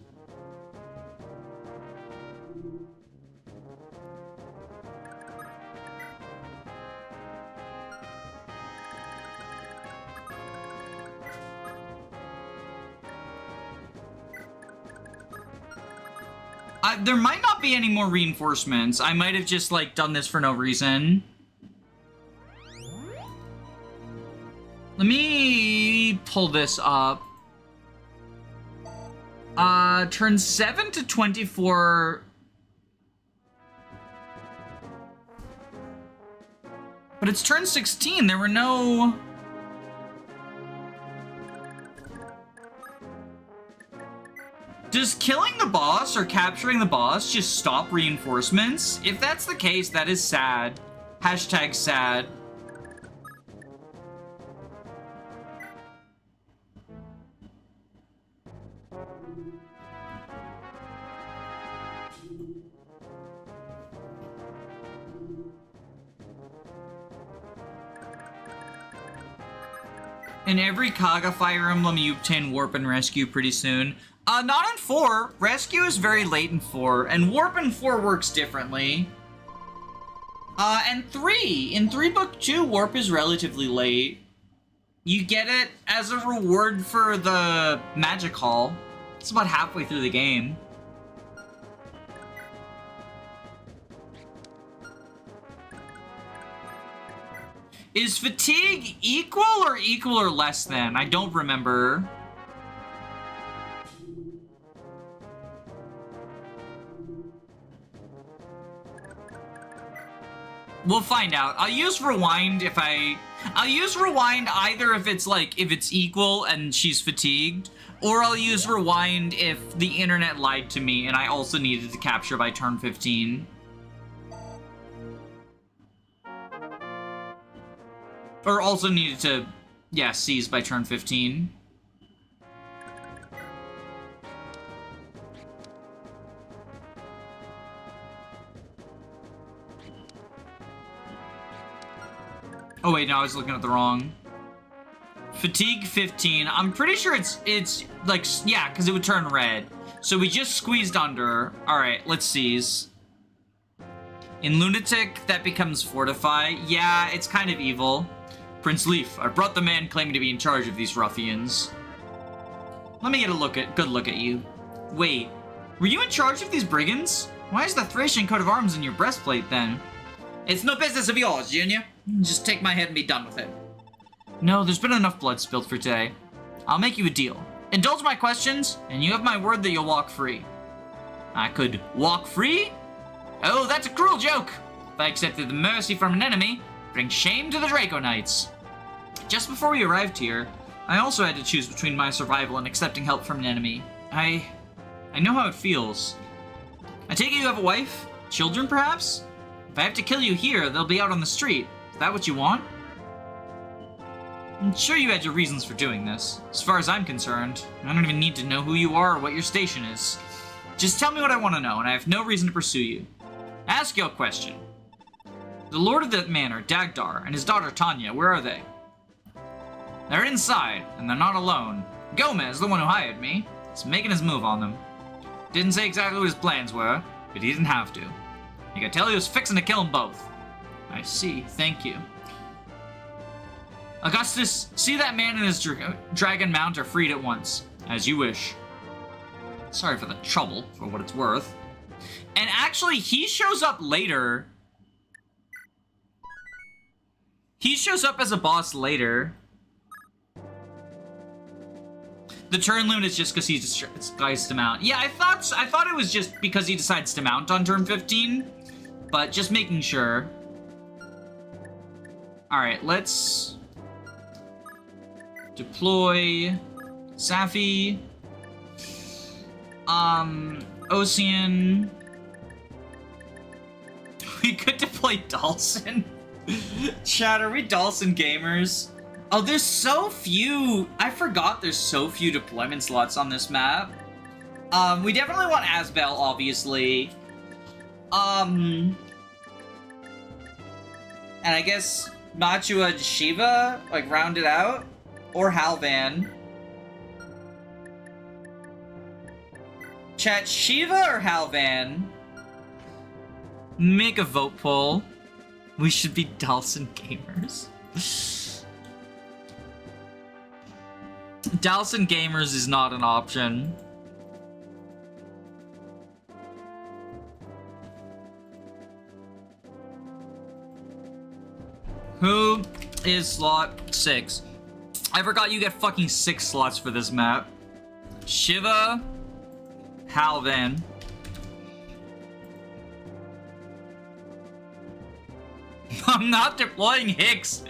There might not be any more reinforcements. I might have just, like, done this for no reason. Let me pull this up. Turn 7 to 24. But it's turn 16. There were no... Does killing the boss or capturing the boss just stop reinforcements? If that's the case, that is sad. Hashtag sad. In every Kaga Fire Emblem, you obtain Warp and Rescue pretty soon. Not in 4. Rescue is very late in 4, and Warp in 4 works differently. And 3. In 3 Book 2, Warp is relatively late. You get it as a reward for the Magic Hall. It's about halfway through the game. Is fatigue equal or less than? I don't remember. We'll find out. I'll use rewind I'll use rewind either if it's equal and she's fatigued, or I'll use rewind if the internet lied to me and I also needed to capture by turn 15. Or also needed to, yeah, seize by turn 15. Oh wait, no, I was looking at the wrong. Fatigue 15. I'm pretty sure it's like, yeah, because it would turn red. So we just squeezed under. Alright, let's seize. In Lunatic, that becomes Fortify. Yeah, it's kind of evil. Prince Sleuf, I brought the man claiming to be in charge of these ruffians. Let me get a good look at you. Wait, were you in charge of these brigands? Why is the Thracian coat of arms in your breastplate then? It's no business of yours, Junior. Just take my head and be done with it. No, there's been enough blood spilled for today. I'll make you a deal. Indulge my questions, and you have my word that you'll walk free. I could walk free? Oh, that's a cruel joke. If I accepted the mercy from an enemy, bring shame to the Draco Knights. Just before we arrived here, I also had to choose between my survival and accepting help from an enemy. I know how it feels. I take it you have a wife? Children, perhaps? If I have to kill you here, they'll be out on the street. Is that what you want? I'm sure you had your reasons for doing this. As far as I'm concerned, I don't even need to know who you are or what your station is. Just tell me what I want to know, and I have no reason to pursue you. Ask you a question. The lord of the manor, Dagdar, and his daughter Tanya, where are they? They're inside, and they're not alone. Gomez, the one who hired me, is making his move on them. Didn't say exactly what his plans were, but he didn't have to. You could tell he was fixing to kill them both. I see, thank you. Augustus, see that man and his dragon mount are freed at once. As you wish. Sorry for the trouble, for what it's worth. And actually, he shows up later. He shows up as a boss later. The turn limit is just because he decides to mount. Yeah, I thought it was just because he decides to mount on turn 15. But just making sure. Alright, let's deploy Safi. Ocean. We could deploy Dhalsim. Chat, are we Dhalsim gamers? Oh, there's so few. I forgot there's so few deployment slots on this map. We definitely want Asbel, obviously. And I guess Machua and Shiva, like, round it out. Or Halvan. Chat, Shiva or Halvan? Make a vote poll. We should be Dhalsim gamers. Dhalsim gamers is not an option. Who is slot 6? I forgot you get fucking 6 slots for this map. Shiva, Halvan. I'm not deploying Hicks.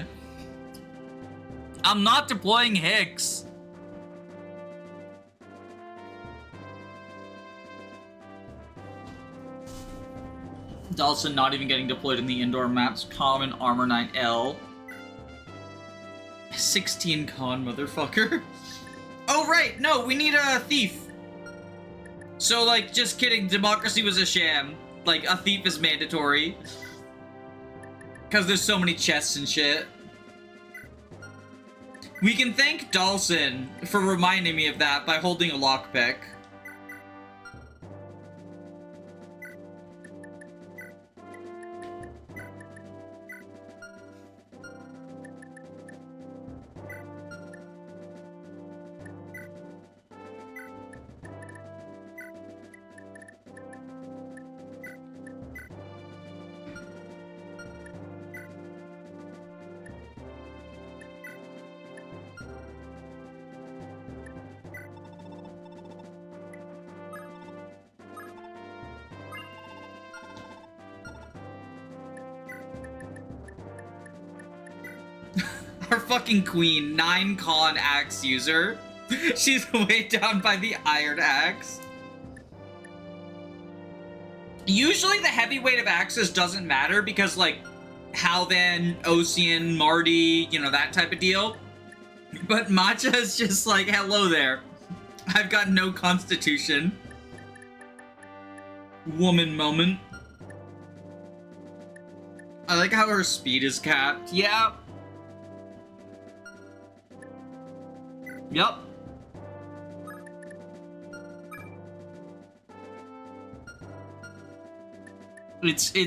I'm not deploying Hicks. Dhalsim not even getting deployed in the indoor maps. Common Armor Knight L. 16 con, motherfucker. Oh, right. No, we need a thief. So, like, just kidding. Democracy was a sham. Like, a thief is mandatory. Because there's so many chests and shit. We can thank Dhalsim for reminding me of that by holding a lockpick. Our fucking queen, 9 con axe user. She's weighed down by the iron axe. Usually the heavy weight of axes doesn't matter because, like, Halvan, Ocean, Marty, you know, that type of deal. But Matcha is just like, hello there. I've got no constitution. Woman moment. I like how her speed is capped. Yeah. Yup. It's a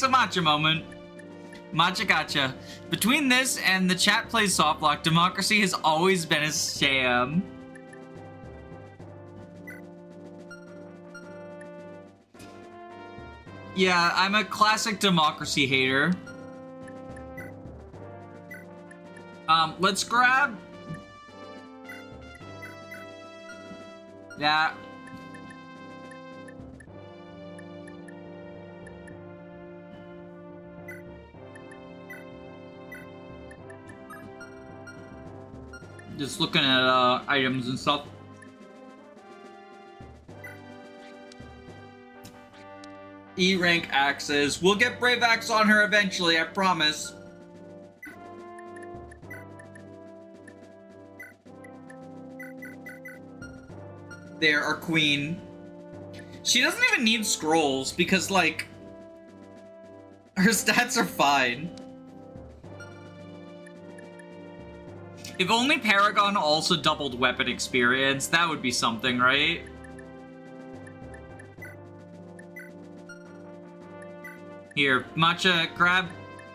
matcha moment. Matcha gotcha. Between this and the chat plays softlock, democracy has always been a sham. Yeah, I'm a classic democracy hater. Let's grab that. Just looking at items and stuff. E-rank axes. We'll get Brave Axe on her eventually, I promise. There, our queen. She doesn't even need scrolls because, like, her stats are fine. If only Paragon also doubled weapon experience, that would be something, right? Here, Matcha, grab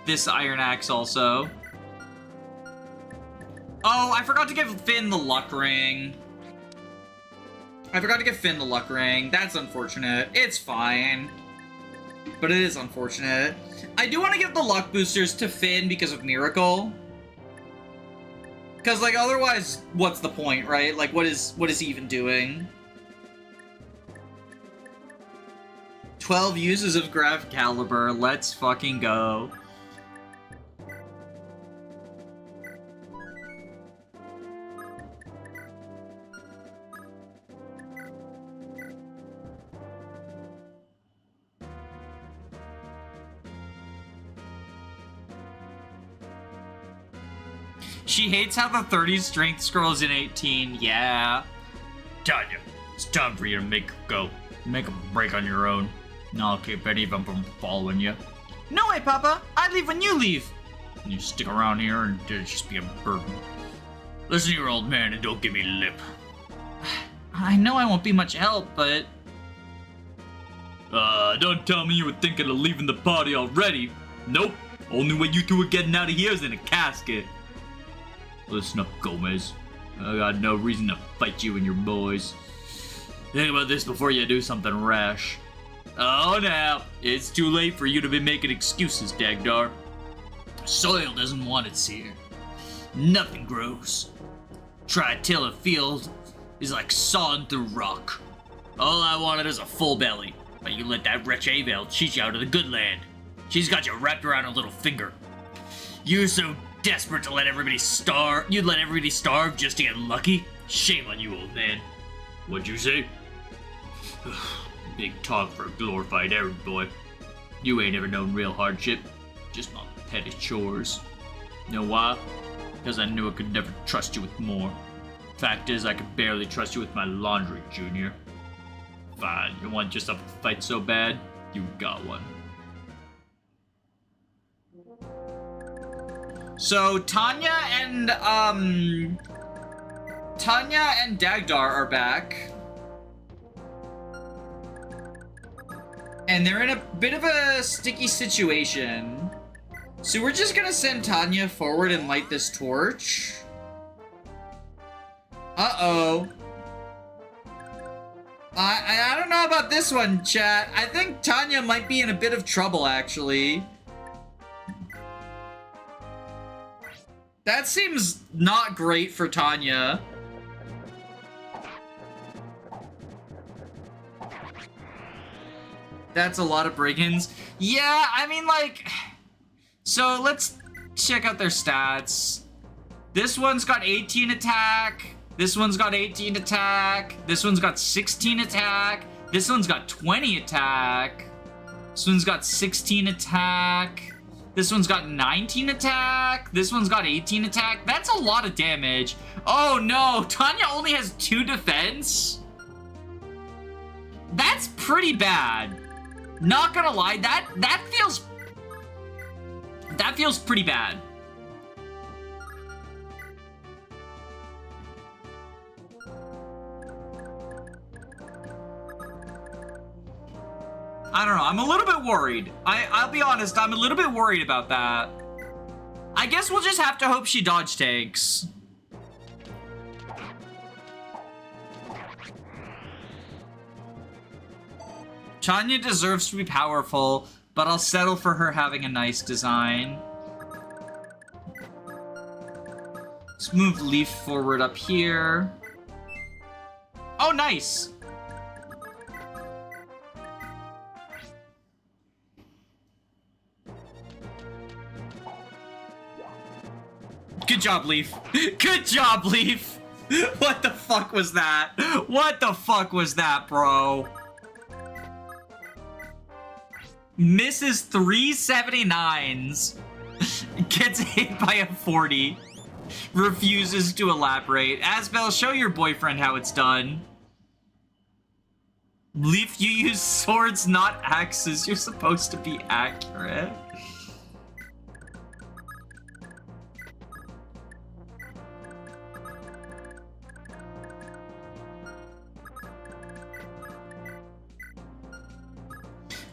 this iron axe also. Oh, I forgot to give Finn the luck ring. That's unfortunate. It's fine. But it is unfortunate. I do want to give the luck boosters to Finn because of Miracle. Because, like, otherwise, what's the point, right? Like, what is he even doing? 12 uses of Grav Caliber. Let's fucking go. She hates how the 30 strength scrolls in 18, yeah. Tanya, it's time for you to make a break on your own. I'll keep any of them from following you. No way, Papa! I leave when you leave! You stick around here and just be a burden. Listen to your old man and don't give me lip. I know I won't be much help, but... Don't tell me you were thinking of leaving the party already. Nope. Only way you two are getting out of here is in a casket. Listen up, Gomez. I got no reason to fight you and your boys. Think about this before you do something rash. Oh, now, it's too late for you to be making excuses, Dagdar. Soil doesn't want its here. Nothing grows. Try to till a field is like sawing through rock. All I wanted is a full belly, but you let that wretch Avel cheat you out of the good land. She's got you wrapped around her little finger. You're so desperate to let everybody starve. You'd let everybody starve just to get lucky? Shame on you, old man. What'd you say? Big talk for a glorified errand boy. You ain't ever known real hardship. Just my petty chores. Know why? Because I knew I could never trust you with more. Fact is, I could barely trust you with my laundry, Junior. Fine, you want yourself to fight so bad? You got one. So, Tanya and Dagdar are back. And they're in a bit of a sticky situation. So we're just gonna send Tanya forward and light this torch. Uh-oh. I don't know about this one, chat. I think Tanya might be in a bit of trouble, actually. That seems not great for Tanya. That's a lot of brigands. Yeah, I mean, like... So, let's check out their stats. This one's got 18 attack. This one's got 18 attack. This one's got 16 attack. This one's got 20 attack. This one's got 16 attack. This one's got 19 attack. This one's got 18 attack. That's a lot of damage. Oh no, Tanya only has 2 defense? That's pretty bad. Not gonna lie, that feels pretty bad. I don't know, I'm a little bit worried. I'll be honest, I'm a little bit worried about that. I guess we'll just have to hope she dodge tanks. Tanya deserves to be powerful, but I'll settle for her having a nice design. Let's move Leaf forward up here. Oh, nice! Good job, Leaf. Good job, Leaf! What the fuck was that? What the fuck was that, bro? Misses 379s. Gets hit by a 40. Refuses to elaborate. Asbel, show your boyfriend how it's done. Leaf, you use swords, not axes. You're supposed to be accurate.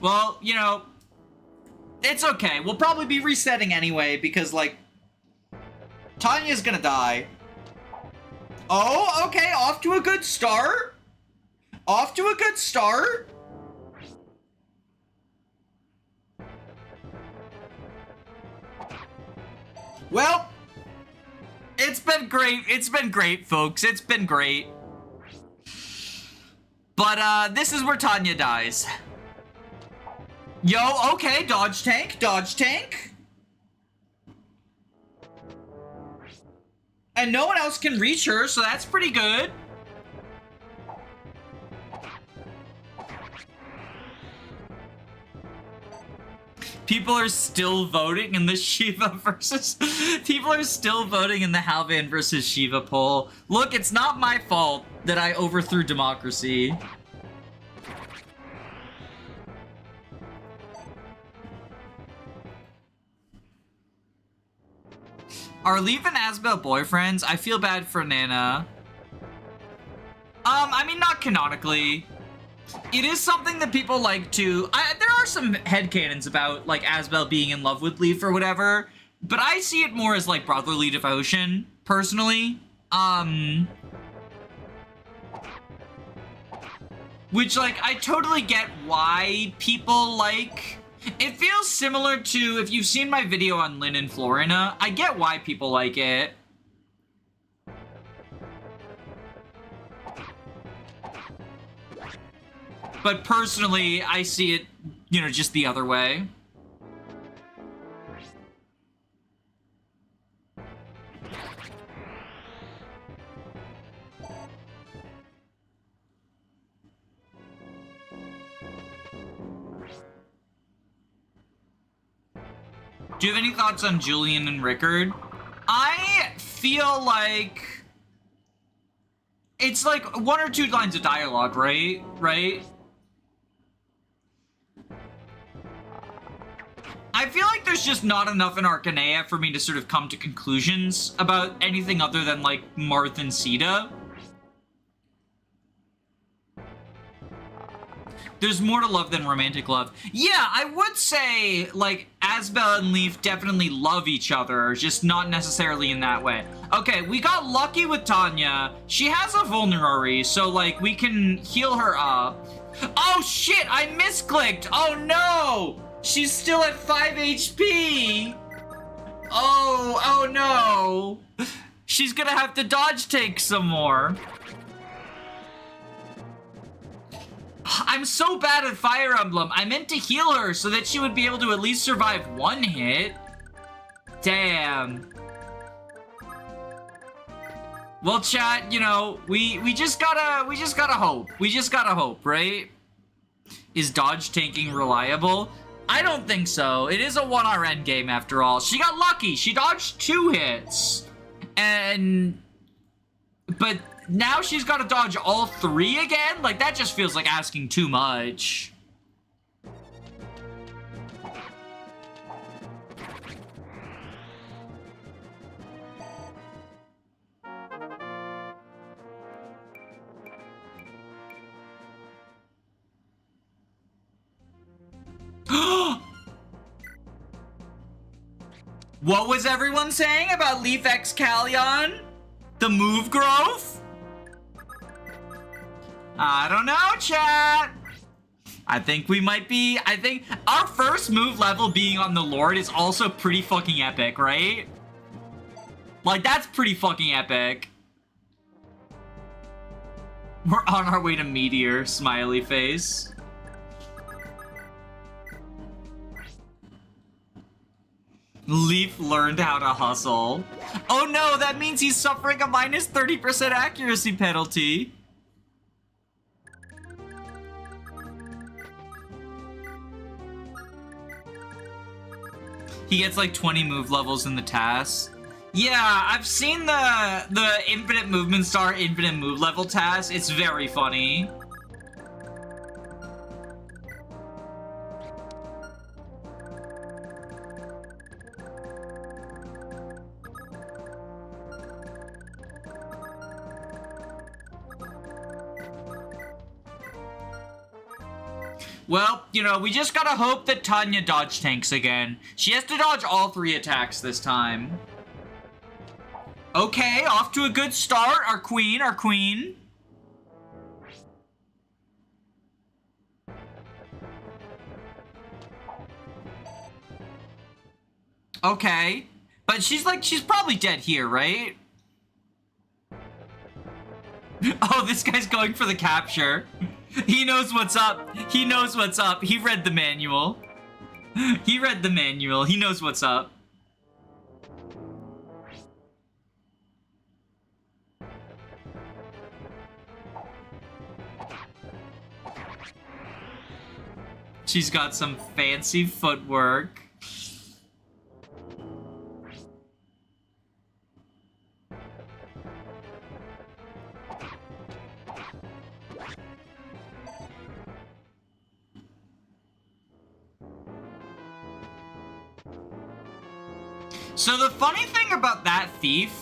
Well, you know, it's okay. We'll probably be resetting anyway because, like, Tanya's gonna die. Oh, okay, off to a good start. Off to a good start. Well, it's been great. It's been great, folks. It's been great. But, this is where Tanya dies. Yo, okay, dodge tank, dodge tank. And no one else can reach her, so that's pretty good. People are still voting in the Shiva versus... People are still voting in the Halvan versus Shiva poll. Look, it's not my fault that I overthrew democracy. Are Leaf and Asbel boyfriends? I feel bad for Nana. I mean, not canonically. It is something that people like to... there are some headcanons about, like, Asbel being in love with Leaf or whatever, but I see it more as, like, brotherly devotion, personally. Which, like, I totally get why people like... It feels similar to, if you've seen my video on Lynn and Florina, I get why people like it. But personally, I see it, you know, just the other way. Do you have any thoughts on Julian and Rickard? I feel like it's like 1 or 2 lines of dialogue, right? I feel like there's just not enough in Arcanea for me to sort of come to conclusions about anything other than, like, Marth and Sita. There's more to love than romantic love. Yeah, I would say, like, Asbel and Leaf definitely love each other, just not necessarily in that way. Okay, we got lucky with Tanya. She has a vulnerary, so, like, we can heal her up. Oh, shit, I misclicked. Oh, no. She's still at 5 HP. Oh no. She's gonna have to dodge tank some more. I'm so bad at Fire Emblem. I meant to heal her so that she would be able to at least survive 1 hit. Damn. Well, chat, you know, we just gotta hope. We just gotta hope, right? Is dodge tanking reliable? I don't think so. It is a 1RN game after all. She got lucky. She dodged 2 hits. But now she's got to dodge all 3 again? Like, that just feels like asking too much. What was everyone saying about Leaf X Callion? The move growth? I don't know, chat. I think we might be... I think our first move level being on the Lord is also pretty fucking epic, right? Like, that's pretty fucking epic. We're on our way to Meteor, smiley face. Leaf learned how to hustle. Oh no, that means he's suffering a minus 30% accuracy penalty. He gets like 20 move levels in the task. Yeah, I've seen the infinite movement star, infinite move level task. It's very funny. Well, you know, we just gotta hope that Tanya dodge tanks again. She has to dodge all 3 attacks this time. Okay, off to a good start. Our queen. Okay. But she's probably dead here, right? Oh, this guy's going for the capture. He knows what's up. He knows what's up. He read the manual. He read the manual. He knows what's up. She's got some fancy footwork. So the funny thing about that thief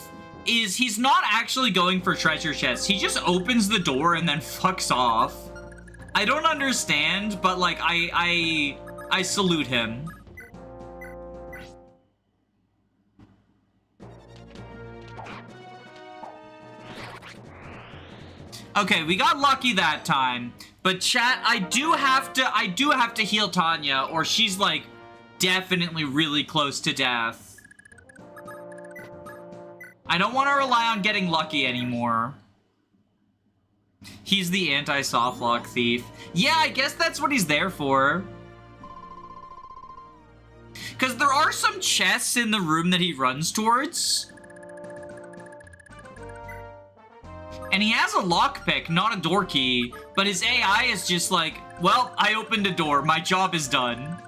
is he's not actually going for treasure chests. He just opens the door and then fucks off. I don't understand, but like I salute him. Okay, we got lucky that time. But chat, I do have to heal Tanya, or she's like definitely really close to death. I don't want to rely on getting lucky anymore. He's the anti-softlock thief. Yeah, I guess that's what he's there for. Because there are some chests in the room that he runs towards. And he has a lockpick, not a door key. But his AI is just like, well, I opened a door. My job is done.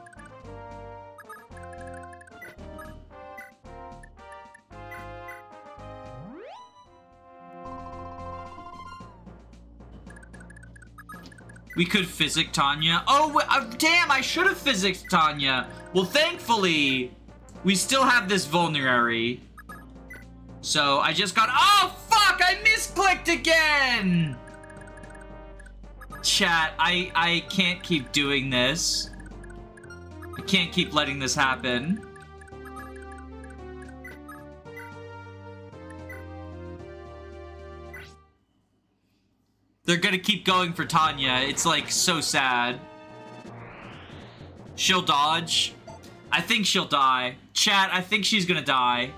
We could physic Tanya. Oh, damn, I should have physicked Tanya. Well, thankfully, we still have this vulnerary. So I just got, oh, fuck, I misclicked again. Chat, I can't keep doing this. I can't keep letting this happen. They're gonna keep going for Tanya. It's like so sad. She'll dodge. I think she'll die. Chat, I think she's gonna die.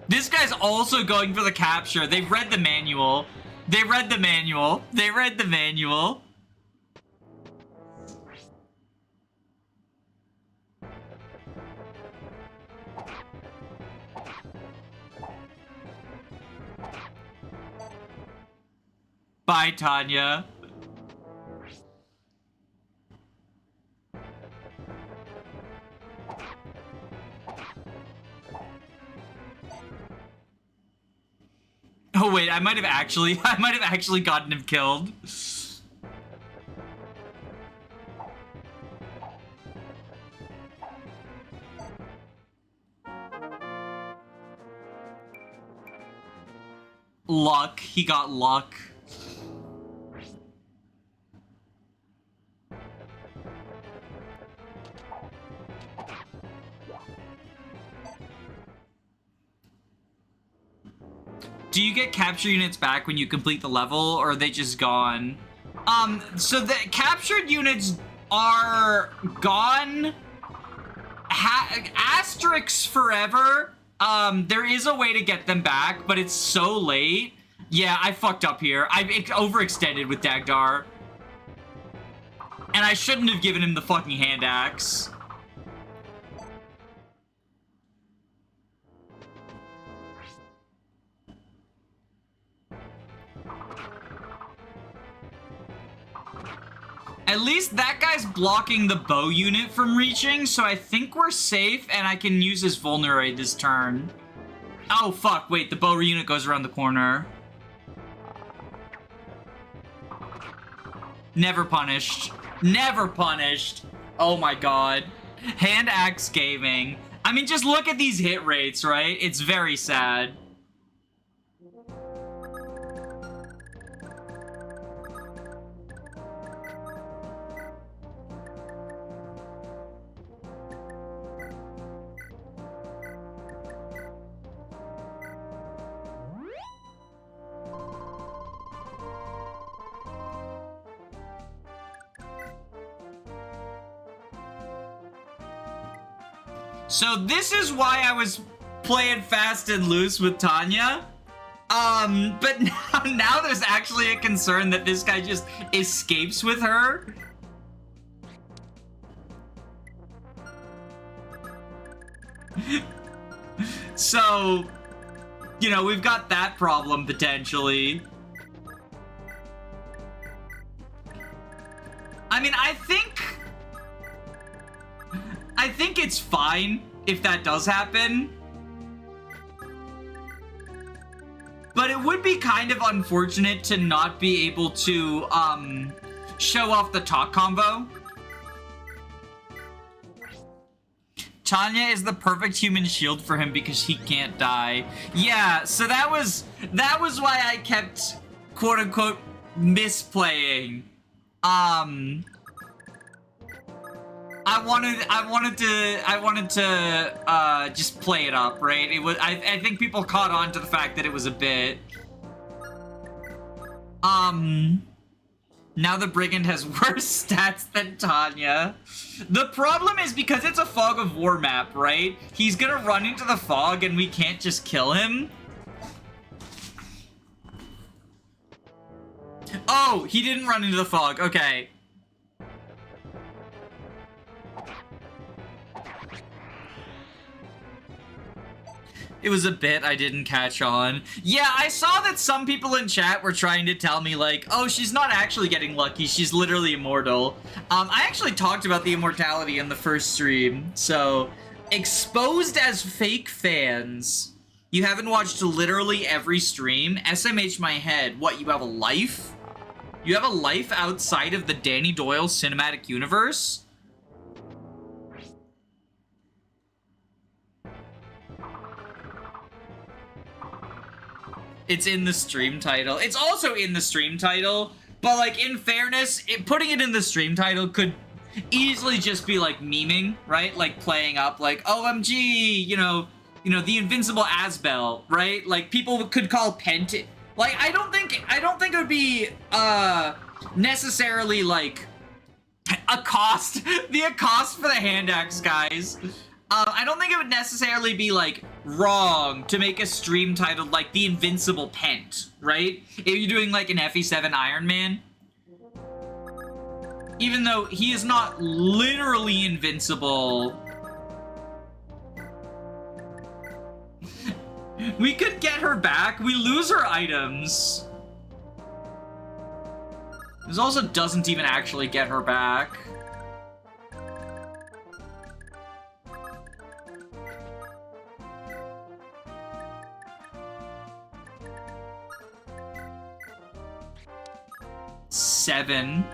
This guy's also going for the capture. They've read the manual. They read the manual. They read the manual. Bye, Tanya. Oh wait, I might have actually gotten him killed. Luck. He got luck. Do you get capture units back when you complete the level, or are they just gone? So the captured units are gone. Asterisks forever. There is a way to get them back, but it's so late. Yeah, I fucked up here. I overextended with Dagdar. And I shouldn't have given him the fucking hand axe. At least that guy's blocking the bow unit from reaching, so I think we're safe, and I can use his vulnerate this turn. Oh, fuck, wait, the bow unit goes around the corner. Never punished. Never punished. Oh my god. Hand axe gaming. I mean, just look at these hit rates, right? It's very sad. So this is why I was playing fast and loose with Tanya. But now there's actually a concern that this guy just escapes with her. So, you know, we've got that problem potentially. I mean, I think it's fine if that does happen. But it would be kind of unfortunate to not be able to, show off the talk combo. Tanya is the perfect human shield for him because he can't die. Yeah, so that was why I kept, quote unquote, misplaying. I wanted to just play it up, right? It was I think people caught on to the fact that it was a bit. Now the Brigand has worse stats than Tanya. The problem is because it's a Fog of War map, right? He's gonna run into the fog and we can't just kill him. Oh, he didn't run into the fog. Okay. It was a bit I didn't catch on. Yeah, I saw that some people in chat were trying to tell me, like, oh, she's not actually getting lucky. She's literally immortal. I actually talked about the immortality in the first stream. So, exposed as fake fans. You haven't watched literally every stream? SMH my head. What, you have a life? You have a life outside of the Danny Doyle cinematic universe? It's in the stream title. It's also in the stream title, but like in fairness, putting it in the stream title could easily just be like memeing, right? Like playing up like OMG, you know, the Invincible Asbel, right? Like people could call Pent. Like I don't think it would be necessarily like the accost for the hand axe guys. I don't think it would necessarily be, like, wrong to make a stream titled, like, The Invincible Pent, right? If you're doing, like, an FE7 Iron Man. Even though he is not literally invincible. We could get her back. We lose her items. This also doesn't even actually get her back. Seven.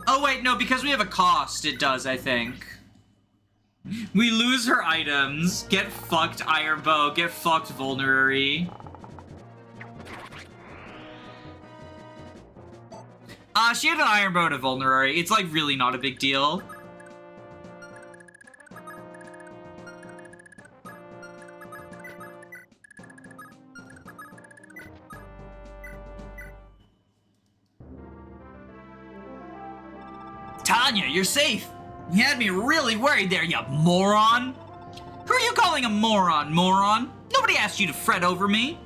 Oh wait, no, because we have a cost, it does, I think. We lose her items. Get fucked, Iron Bow. Get fucked, Vulnerary. She had an Iron Bow and a Vulnerary. It's, like, really not a big deal. Tanya, you're safe. You had me really worried there, you moron. Who are you calling a moron, moron? Nobody asked you to fret over me.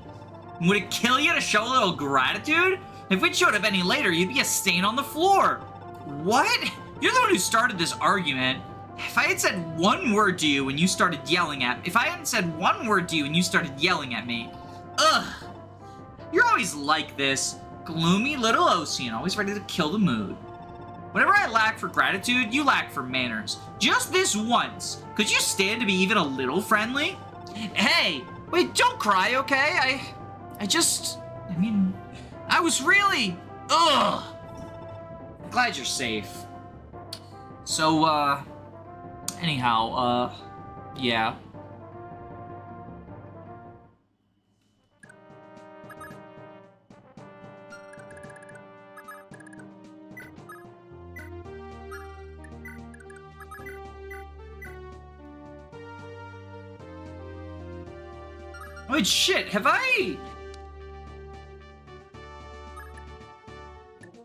Would it kill you to show a little gratitude? If we'd showed up any later, you'd be a stain on the floor. What? You're the one who started this argument. If I had said one word to you when you started yelling at me, if I hadn't said one word to you when you started yelling at me, ugh. You're always like this. Gloomy little Ocean, always ready to kill the mood. Whenever I lack for gratitude, you lack for manners. Just this once. Could you stand to be even a little friendly? Hey, wait, don't cry, okay? I was really... Ugh! I'm glad you're safe. So, anyhow, yeah. Wait, shit, have I...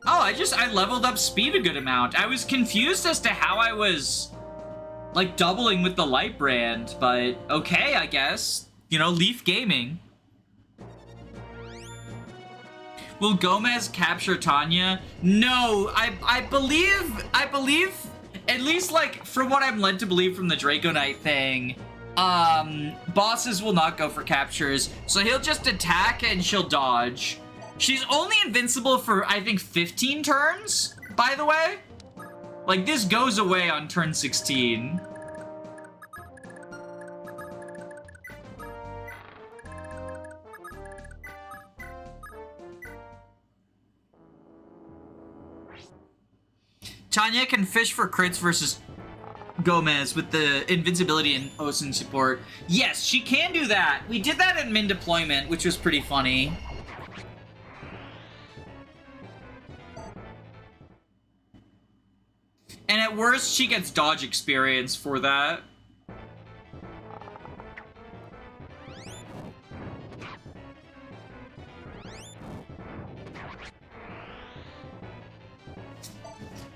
Oh, I leveled up speed a good amount. I was confused as to how I was, like, doubling with the light brand, but okay, I guess. You know, Leaf Gaming. Will Gomez capture Tanya? No, I believe, at least, like, from what I'm led to believe from the Draco Knight thing, bosses will not go for captures, so he'll just attack and she'll dodge. She's only invincible for, I think, 15 turns, by the way. Like, this goes away on turn 16. Tanya can fish for crits versus Gomez with the invincibility and Ocean support. Yes, she can do that. We did that in min deployment, which was pretty funny. And at worst, she gets dodge experience for that.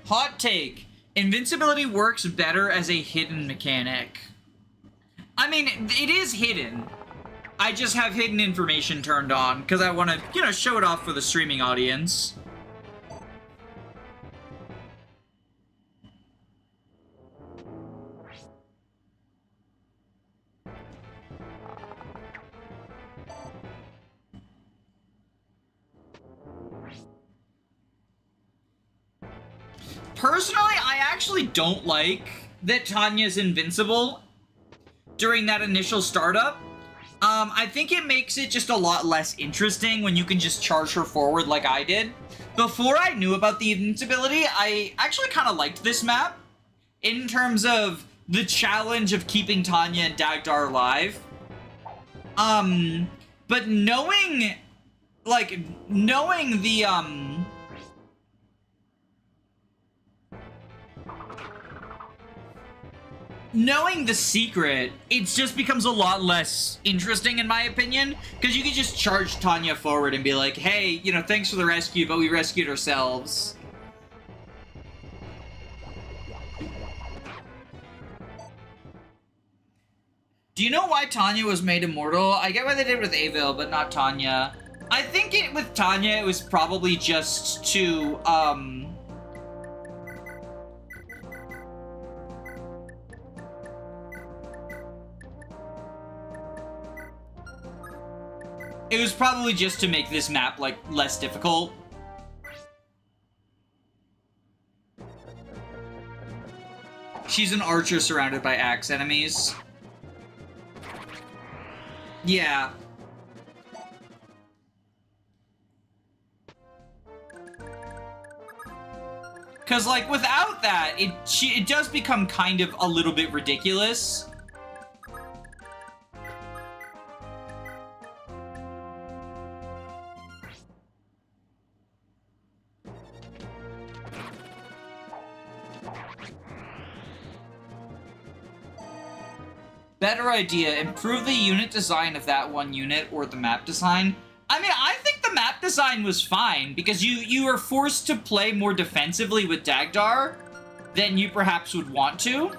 Hot take. Invincibility works better as a hidden mechanic. I mean, it is hidden. I just have hidden information turned on because I want to, you know, show it off for the streaming audience. Personally, I actually don't like that Tanya's invincible during that initial startup. I think it makes it just a lot less interesting when you can just charge her forward like I did. Before I knew about the invincibility, I actually kind of liked this map in terms of the challenge of keeping Tanya and Dagdar alive. But knowing the secret, it just becomes a lot less interesting in my opinion, because you can just charge Tanya forward and be like, hey, you know, thanks for the rescue, but we rescued ourselves. Do you know why Tanya was made immortal? I get why they did with Avil, but not Tanya. I think with Tanya, it was probably just to, it was probably just to make this map, like, less difficult. She's an archer surrounded by axe enemies. Yeah. Because, like, without that, it does become kind of a little bit ridiculous. Better idea. Improve the unit design of that one unit or the map design. I mean, I think the map design was fine because you are forced to play more defensively with Dagdar than you perhaps would want to.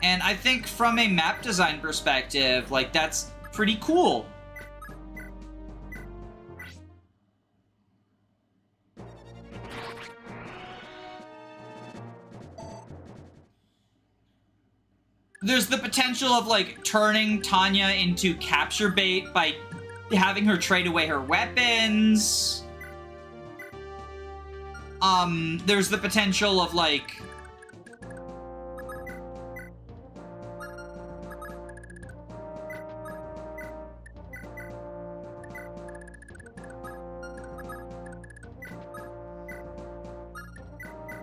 And I think from a map design perspective, like, that's pretty cool. There's the potential of, like, turning Tanya into capture bait by having her trade away her weapons. There's the potential of, like...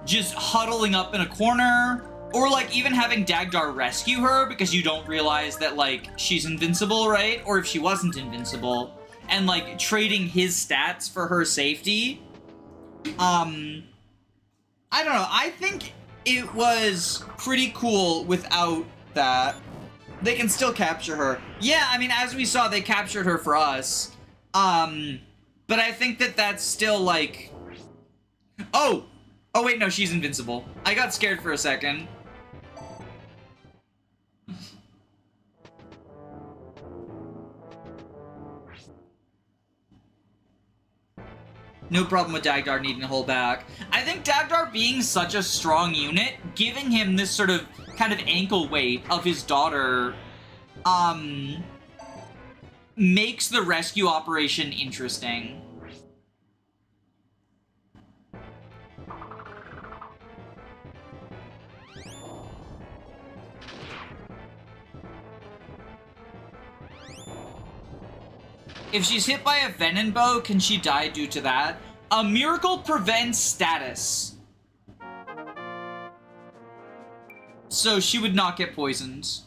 just huddling up in a corner. Or, like, even having Dagdar rescue her because you don't realize that, like, she's invincible, right? Or if she wasn't invincible. And, like, trading his stats for her safety. I don't know. I think it was pretty cool without that. They can still capture her. Yeah, I mean, as we saw, they captured her for us. But I think that that's still, like... Oh! Oh, wait, no, she's invincible. I got scared for a second. No problem with Dagdar needing to hold back. I think Dagdar being such a strong unit, giving him this sort of kind of ankle weight of his daughter, makes the rescue operation interesting. If she's hit by a venom bow, can she die due to that? A miracle prevents status. So she would not get poisoned.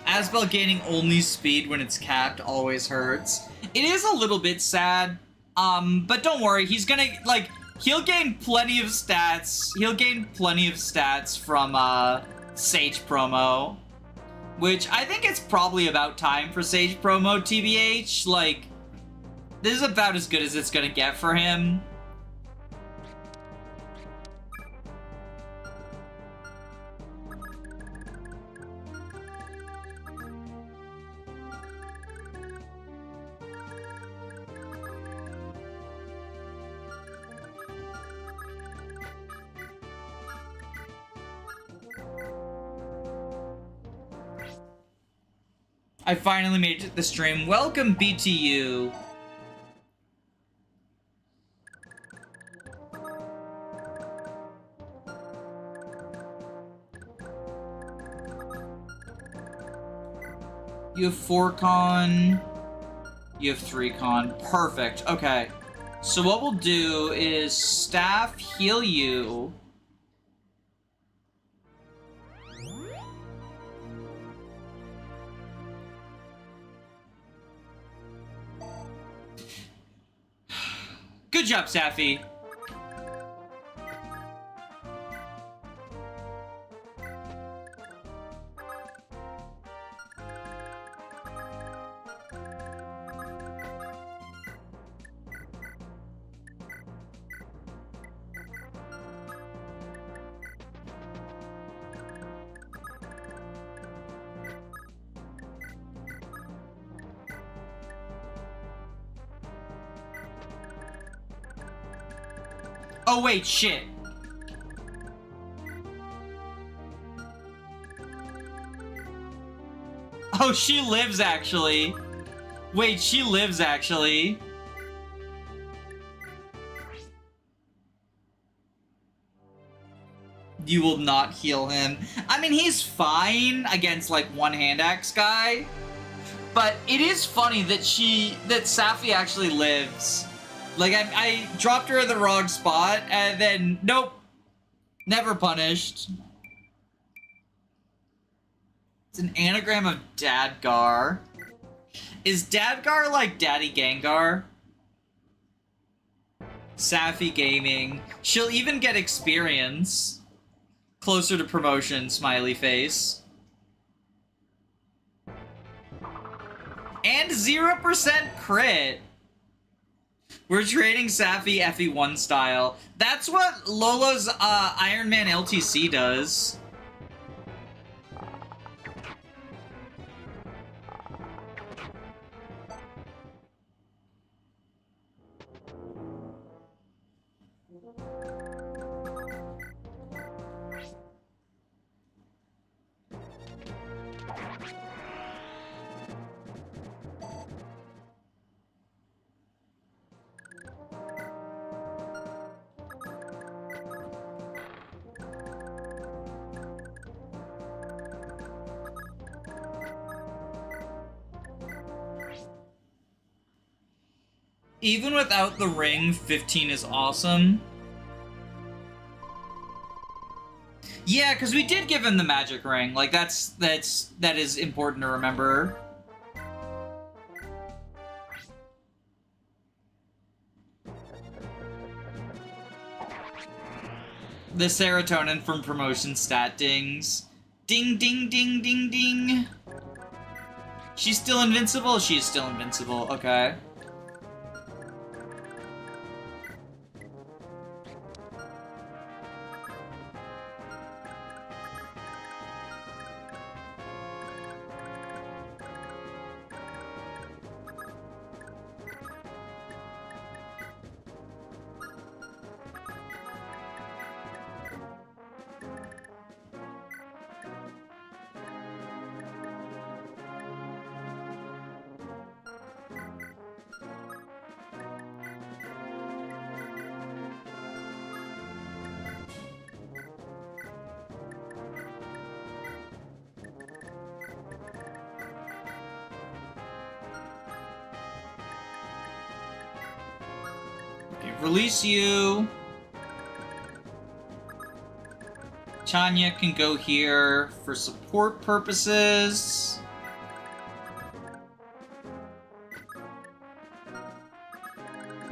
Asbel gaining only speed when it's capped always hurts. It is a little bit sad, but don't worry, he's gonna, like, he'll gain plenty of stats. He'll gain plenty of stats from, Sage promo, which I think it's probably about time for Sage promo, TBH. Like, this is about as good as it's gonna get for him. I finally made it to the stream. Welcome, BTU. You have 4 con. You have 3 con. Perfect. Okay. So what we'll do is staff heal you. Good job, Safi. Oh wait, shit. Oh, she lives actually. Wait, she lives actually. You will not heal him. I mean, he's fine against like one hand axe guy. But it is funny that Safi actually lives. Like, I dropped her in the wrong spot, and then, nope. Never punished. It's an anagram of Dadgar. Is Dadgar like Daddy Gengar? Safi Gaming. She'll even get experience. Closer to promotion, smiley face. And 0% crit. We're trading Safi FE1 style. That's what Lola's Iron Man LTC does. Even without the ring, 15 is awesome. Yeah, because we did give him the magic ring. Like, that is important to remember. The serotonin from promotion stat dings. Ding, ding, ding, ding, ding. She's still invincible? She's still invincible, okay. Release you. Tanya can go here for support purposes.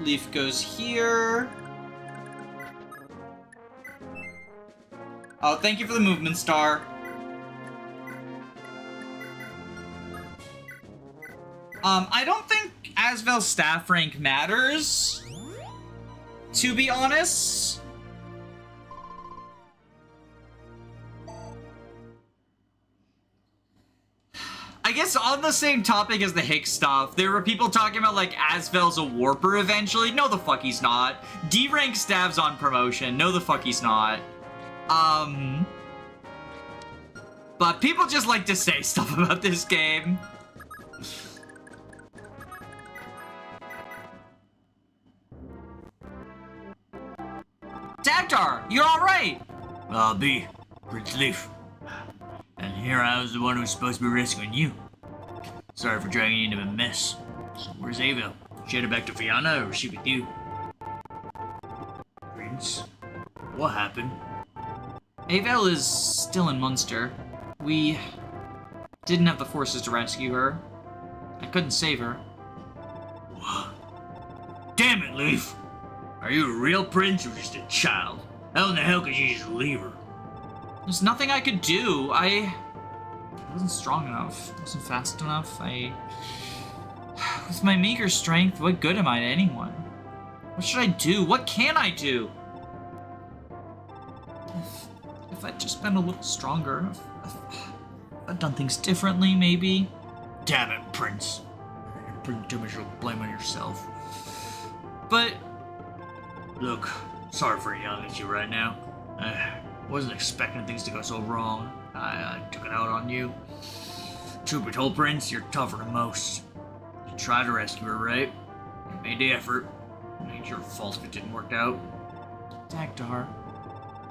Leaf goes here. Oh, thank you for the movement star. I don't think Asvel's staff rank matters, to be honest. I guess on the same topic as the Hicks stuff, there were people talking about, like, Asvel's a warper eventually. No, the fuck he's not. D-rank staff's on promotion. No, the fuck he's not. But people just like to say stuff about this game. You're alright! I'll be Priest Sleuf. And here I was the one who was supposed to be rescuing you. Sorry for dragging you into a mess. So where's Ava? She headed back to Fianna, or was she with you? Prince? What happened? Avel is still in Munster. We didn't have the forces to rescue her. I couldn't save her. What? Damn it, Leaf! Are you a real prince or just a child? How in the hell could you just leave her? There's nothing I could do. I wasn't strong enough. I wasn't fast enough. With my meager strength, what good am I to anyone? What should I do? What can I do? If I'd just been a little stronger, if I'd done things differently, maybe. Damn it, Prince. You're putting too much blame on yourself. But... Look, sorry for yelling at you right now. I wasn't expecting things to go so wrong. I took it out on you. Truth be told, Prince, you're tougher than most. You tried to rescue her, right? You made the effort. It ain't your fault if it didn't work out. Dagdar.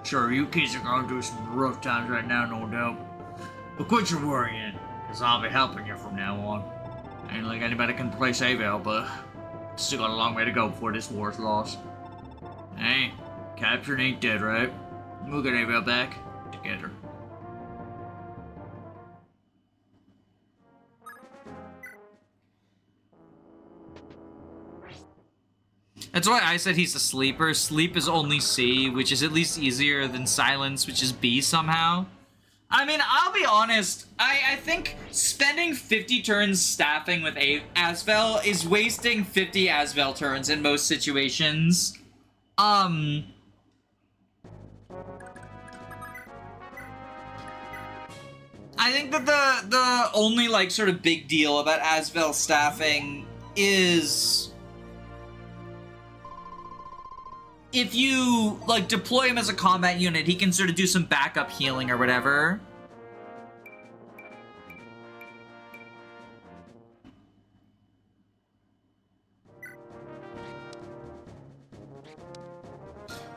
Sure, you kids are going through some rough times right now, no doubt. But quit your worrying, because I'll be helping you from now on. Ain't like anybody can replace Avel, but still got a long way to go before this war's lost. Hey, captured ain't dead, right? We'll get Avel back together. That's why I said he's a sleeper. Sleep is only C, which is at least easier than silence, which is B somehow. I mean, I'll be honest. I think spending 50 turns staffing with Asvel is wasting 50 Asvel turns in most situations. I think that the only, like, sort of big deal about Asvel staffing is... if you, like, deploy him as a combat unit, he can sort of do some backup healing or whatever.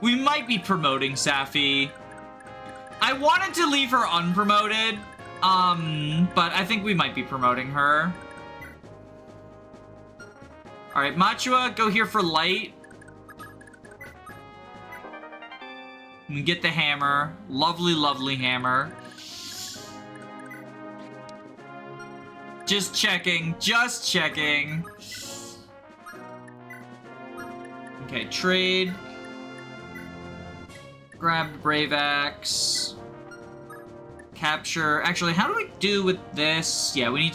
We might be promoting Safi. I wanted to leave her unpromoted, but I think we might be promoting her. Alright, Machua, go here for light. We get the hammer. Lovely, lovely hammer. Just checking. Just checking. Okay, trade. Grab Brave Axe. Capture. Actually, how do we do with this? Yeah, we need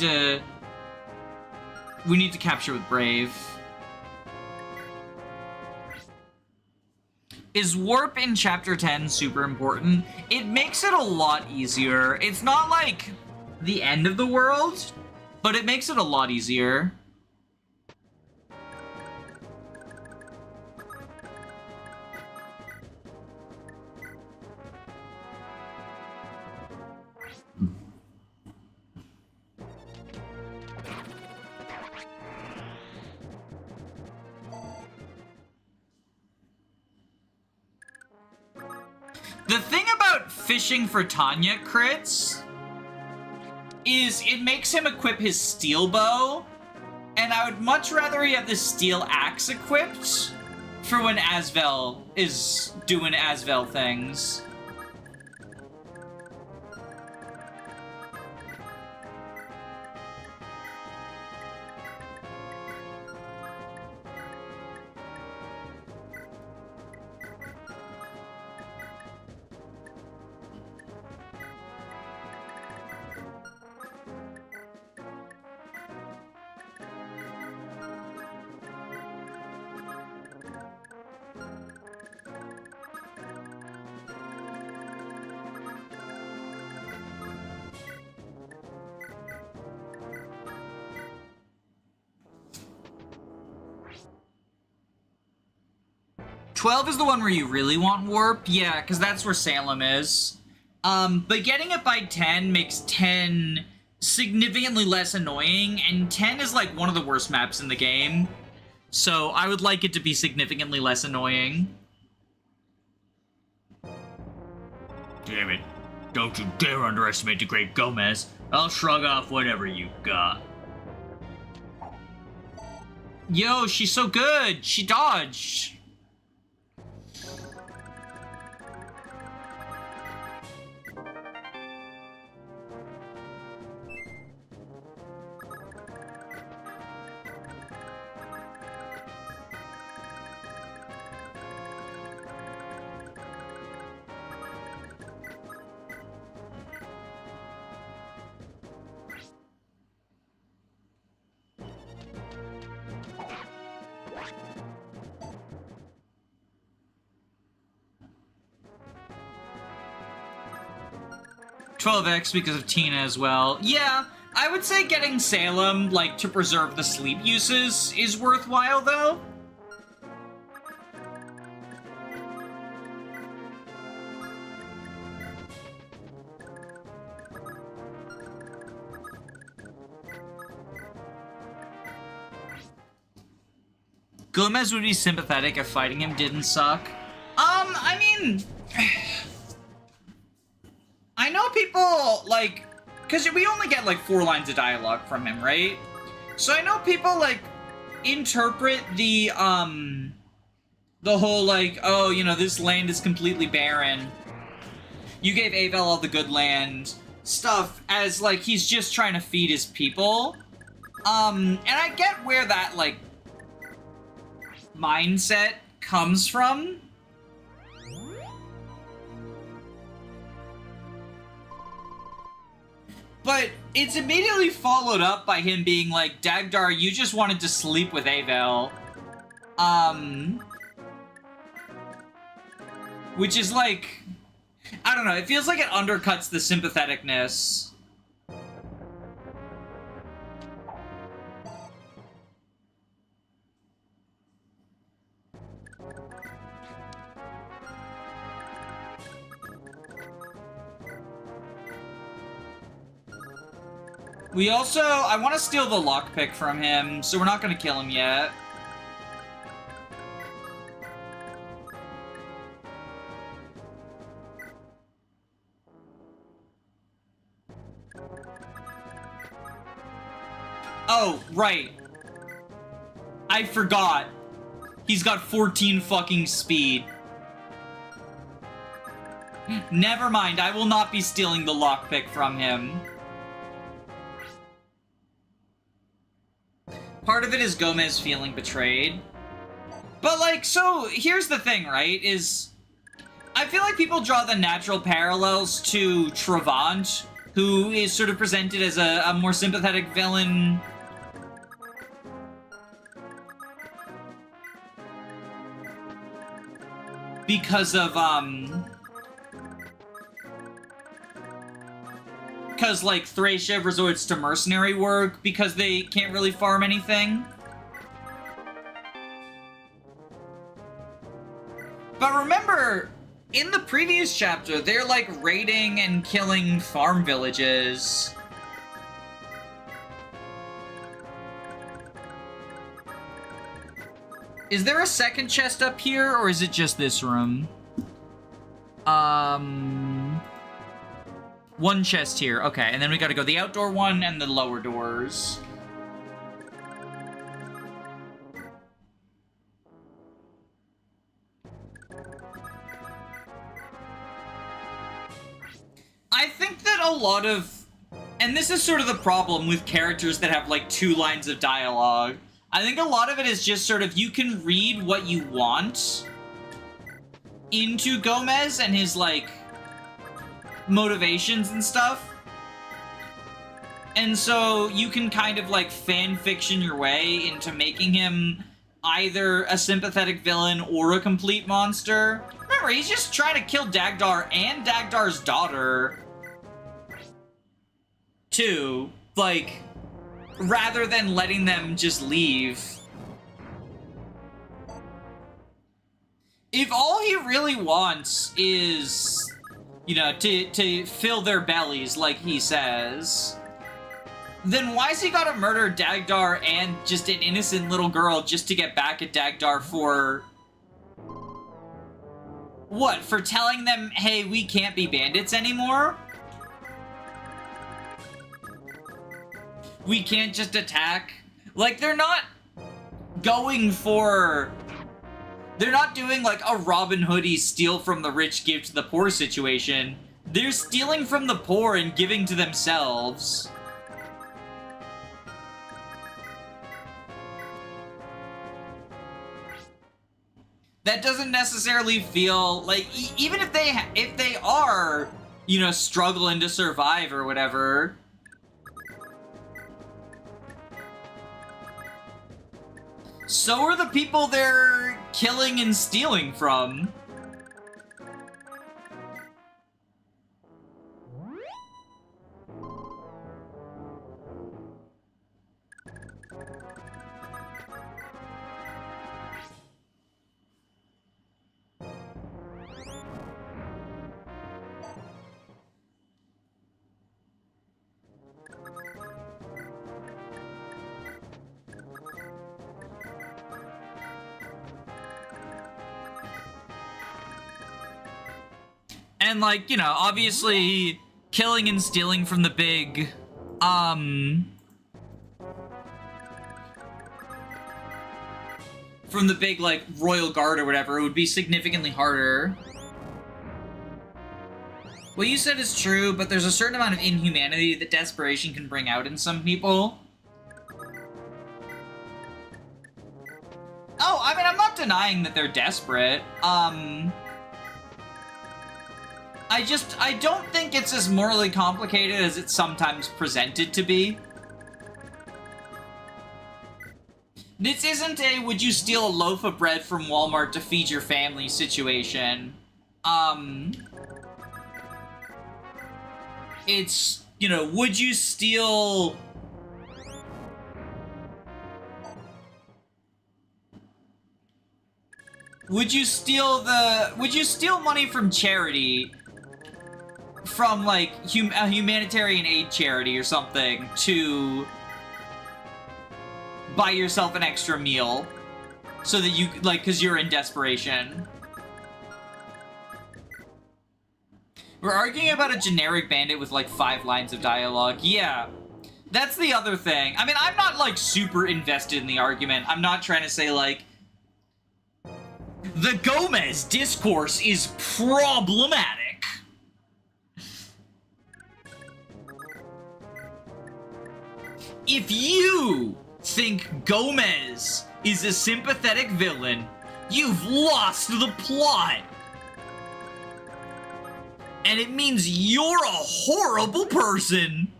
to capture with Brave. Is warp in chapter 10 super important? It makes it a lot easier. It's not like the end of the world, but it makes it a lot easier. The thing about fishing for Tanya crits is it makes him equip his steel bow, and I would much rather he have the steel axe equipped for when Asvel is doing Asvel things. "12 is the one where you really want warp? Yeah, because that's where Salem is. But getting it by 10 makes 10 significantly less annoying, and 10 is like one of the worst maps in the game. So I would like it to be significantly less annoying. Damn it. Don't you dare underestimate the great Gomez. I'll shrug off whatever you got. Yo, she's so good. She dodged. $12x because of Tina as well. Yeah, I would say getting Salem, like, to preserve the sleep uses is worthwhile, though. Gomez would be sympathetic if fighting him didn't suck. I mean... I know people, like... Because we only get, like, 4 lines of dialogue from him, right? So I know people, like, interpret the whole, like, oh, you know, this land is completely barren. You gave Avel all the good land stuff as, like, he's just trying to feed his people. And I get where that, like, mindset comes from. But it's immediately followed up by him being like, Dagdar, you just wanted to sleep with Avel. Which is like, I don't know, it feels like it undercuts the sympatheticness. We also, I want to steal the lockpick from him, so we're not going to kill him yet. Oh, right. I forgot. He's got 14 fucking speed. Never mind, I will not be stealing the lockpick from him. Part of it is Gomez feeling betrayed. But, like, so, here's the thing, right, is... I feel like people draw the natural parallels to Travant, who is sort of presented as a more sympathetic villain. Because of, because, like, Thracia resorts to mercenary work because they can't really farm anything. But remember, in the previous chapter, they're, like, raiding and killing farm villages. Is there a second chest up here, or is it just this room? One chest here, okay, and then we gotta go the outdoor one and the lower doors. I think that a lot of, and this is sort of the problem with characters that have like 2 lines of dialogue, I think a lot of it is just sort of, you can read what you want into Gomez and his, like, motivations and stuff. And so you can kind of, like, fan fiction your way into making him either a sympathetic villain or a complete monster. Remember, he's just trying to kill Dagdar and Dagdar's daughter, too. Like, rather than letting them just leave. If all he really wants is, you know, to fill their bellies, like he says, then why's he gotta murder Dagdar and just an innocent little girl just to get back at Dagdar for What, for telling them, hey, we can't be bandits anymore? We can't just attack? Like, they're not going for... They're not doing, like, a Robin Hoodie steal from the rich, give to the poor situation. They're stealing from the poor and giving to themselves. That doesn't necessarily feel like, even if they are, you know, struggling to survive or whatever. So are the people they're killing and stealing from. And, like, you know, obviously, killing and stealing from the big, like, royal guard or whatever, it would be significantly harder. What you said is true, but there's a certain amount of inhumanity that desperation can bring out in some people. Oh, I mean, I'm not denying that they're desperate. I don't think it's as morally complicated as it's sometimes presented to be. This isn't a would you steal a loaf of bread from Walmart to feed your family situation. It's, you know, would you steal... Would you steal money from charity, from, like, a humanitarian aid charity or something, to buy yourself an extra meal, so that you, like, because you're in desperation? We're arguing about a generic bandit with, like, 5 lines of dialogue. Yeah, that's the other thing. I mean, I'm not, like, super invested in the argument. I'm not trying to say, like, the Gomez discourse is problematic. If you think Gomez is a sympathetic villain, you've lost the plot. And it means you're a horrible person.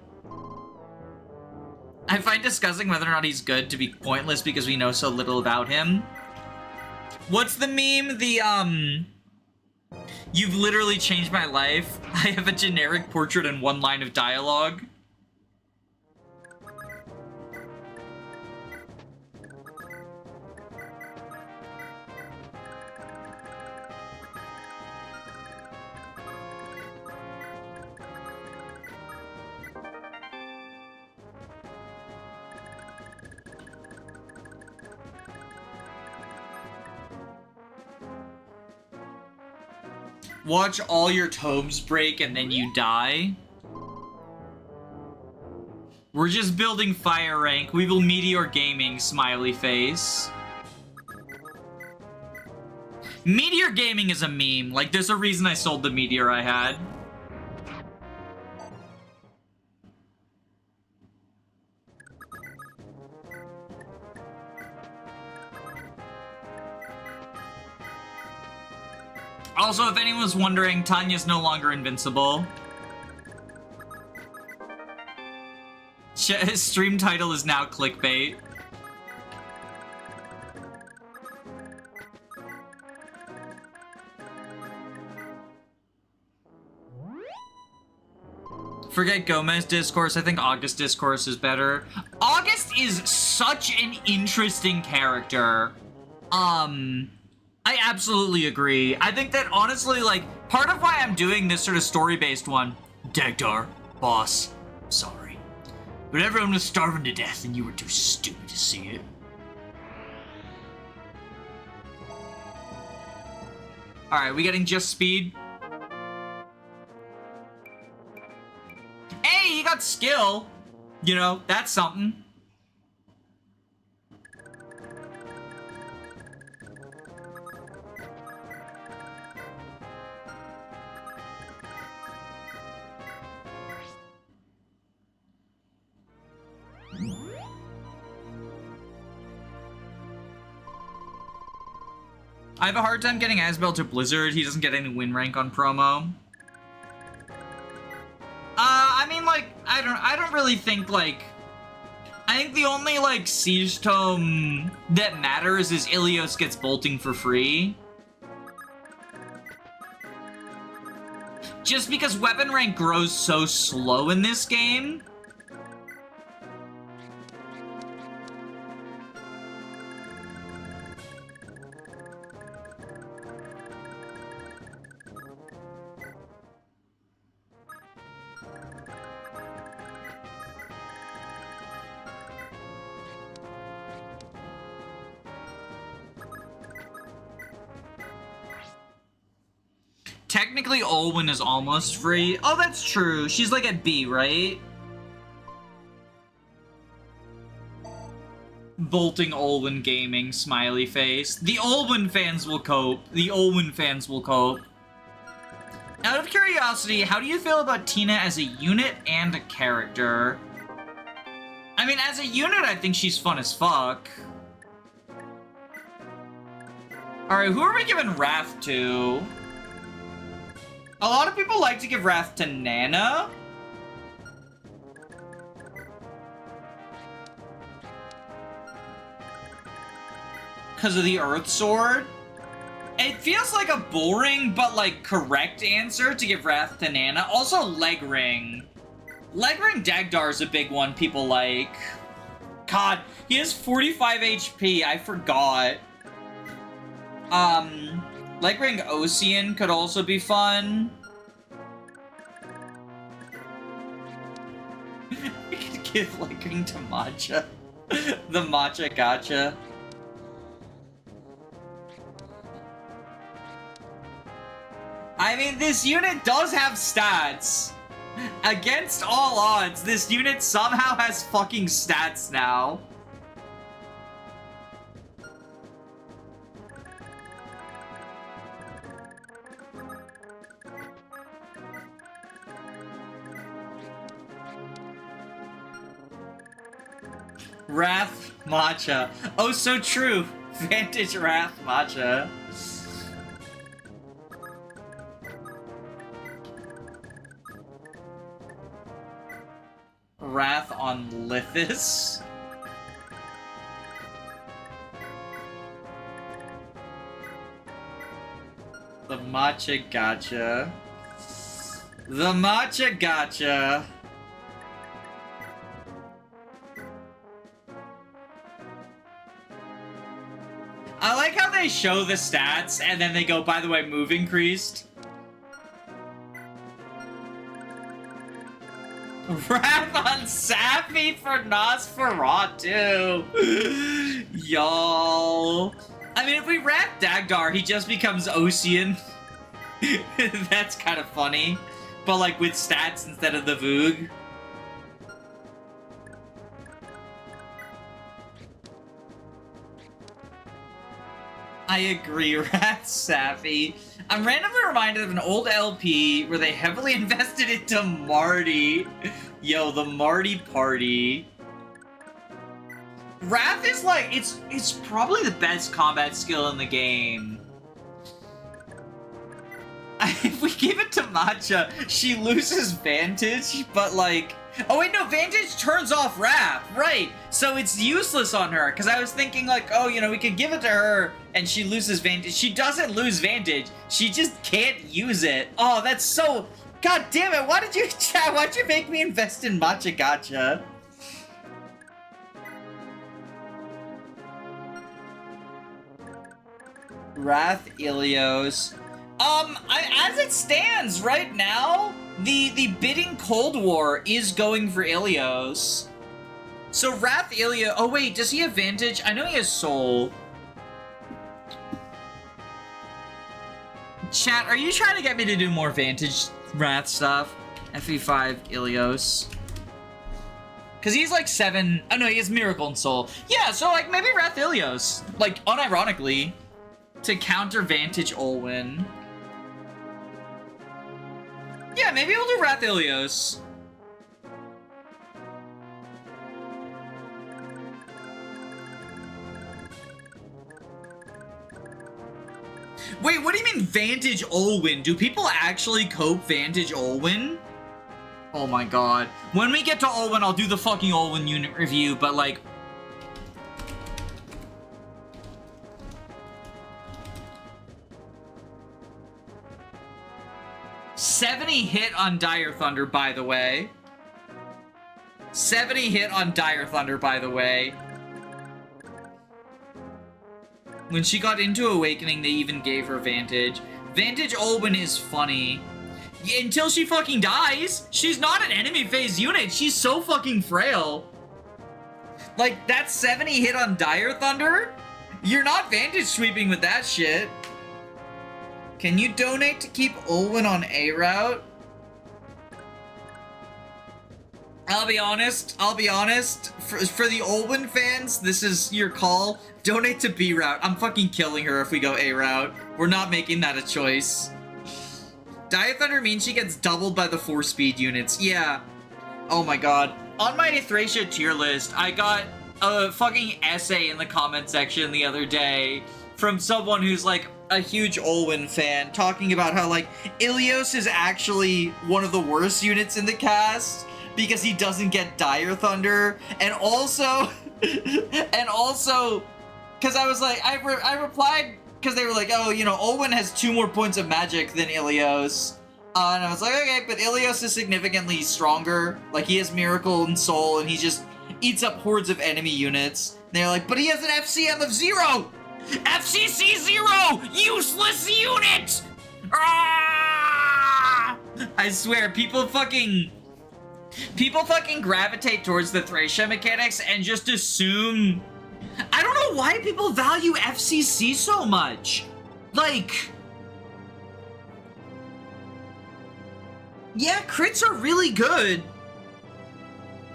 I find discussing whether or not he's good to be pointless because we know so little about him. What's the meme? You've literally changed my life. I have a generic portrait and 1 line of dialogue. Watch all your tomes break and then you die. We're just building fire rank. We will meteor gaming, smiley face. Meteor gaming is a meme. Like, there's a reason I sold the meteor I had. Also, if anyone's wondering, Tanya's no longer invincible. His stream title is now clickbait. Forget Gomez discourse. I think August discourse is better. August is such an interesting character. I absolutely agree. I think that, honestly, like, part of why I'm doing this sort of story-based one... Dagdar, boss, sorry. But everyone was starving to death and you were too stupid to see it. Alright, we getting just speed? Hey, he got skill! You know, that's something. I have a hard time getting Asbel to Blizzard. He doesn't get any win rank on promo. I mean, like, I don't really think, like... I think the only, like, Siege Tome that matters is Illios gets bolting for free. Just because weapon rank grows so slow in this game. Technically, Olwen is almost free. Oh, that's true. She's like at B, right? Bolting Olwen Gaming, smiley face. The Olwen fans will cope. The Olwen fans will cope. Out of curiosity, how do you feel about Tina as a unit and a character? I mean, as a unit, I think she's fun as fuck. Alright, who are we giving Wrath to? A lot of people like to give Wrath to Nana. Because of the Earth Sword. It feels like a boring but like correct answer to give Wrath to Nana. Also, Leg Ring. Leg Ring Dagdar is a big one people like. God, he has 45 HP. I forgot. Leg Ring Ocean could also be fun. We could give Leg Ring to Matcha. The Matcha Gotcha. I mean, this unit does have stats. Against all odds, this unit somehow has fucking stats now. Wrath Matcha. Oh, so true. Vantage Wrath Matcha. Wrath on Lithis. The Matcha Gotcha. The Matcha Gotcha. I like how they show the stats and then they go, by the way, move increased. Wrath on Sappy for Nosferatu. Y'all. I mean, if we Wrath Dagdar, he just becomes Ocean. That's kind of funny. But, like, with stats instead of the Voog. I agree, Wrath Sappy. I'm randomly reminded of an old LP where they heavily invested into Marty. Yo, the Marty party. Wrath is like, it's probably the best combat skill in the game. If we give it to Matcha, she loses Vantage, but like... Oh wait, no, Vantage turns off Wrath, right. So it's useless on her, because I was thinking like, oh, you know, we could give it to her, and she loses Vantage. She doesn't lose Vantage, she just can't use it. Oh, that's so... God damn it, why'd you make me invest in Matcha Gotcha? Wrath Illios. As it stands right now, the bidding Cold War is going for Illios. So Wrath Illios... Oh wait, does he have Vantage? I know he has Soul. Chat, are you trying to get me to do more Vantage Wrath stuff? FE5 Illios. Because he's like 7... Oh no, he has Miracle and Soul. Yeah, so like maybe Wrath Illios. Like, unironically, to counter Vantage Olwen. Yeah, maybe we'll do Wrath Illios. Wait, what do you mean Vantage Olwen? Do people actually cope Vantage Olwen? Oh my god. When we get to Olwen, I'll do the fucking Olwen unit review, but like... $70 hit on Dire Thunder, by the way. 70 hit on Dire Thunder, by the way. When she got into Awakening, they even gave her Vantage. Vantage Olwen is funny. Until she fucking dies, she's not an enemy phase unit. She's so fucking frail. Like, that 70 hit on Dire Thunder? You're not Vantage sweeping with that shit. Can you donate to keep Olwen on A route? I'll be honest. For the Olwen fans, this is your call. Donate to B route. I'm fucking killing her if we go A route. We're not making that a choice. Dire Thunder means she gets doubled by the 4-speed units. Yeah. Oh my god. On my Thracia tier list, I got a fucking essay in the comment section the other day from someone who's like a huge Olwen fan, talking about how like Illios is actually one of the worst units in the cast because he doesn't get Dire Thunder, and also because I was like, I replied because they were like, oh, you know, Olwen has 2 more points of magic than Illios. And I was like, okay, but Illios is significantly stronger. Like, he has Miracle and Soul, and he just eats up hordes of enemy units. And they're like, but he has an FCM of 0! FCC 0! Useless unit! Ah! I swear, people fucking gravitate towards the Thracia mechanics and just assume... I don't know why people value FCC so much. Like... yeah, crits are really good.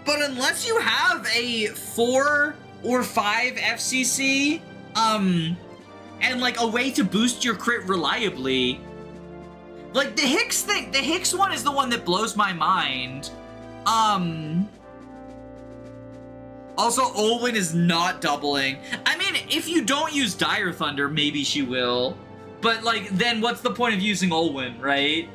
But unless you have a 4 or 5 FCC, and like a way to boost your crit reliably... like, the Hicks thing, the Hicks one is the one that blows my mind. Also, Olwen is not doubling. I mean, if you don't use Dire Thunder, maybe she will. But, like, then what's the point of using Olwen, right?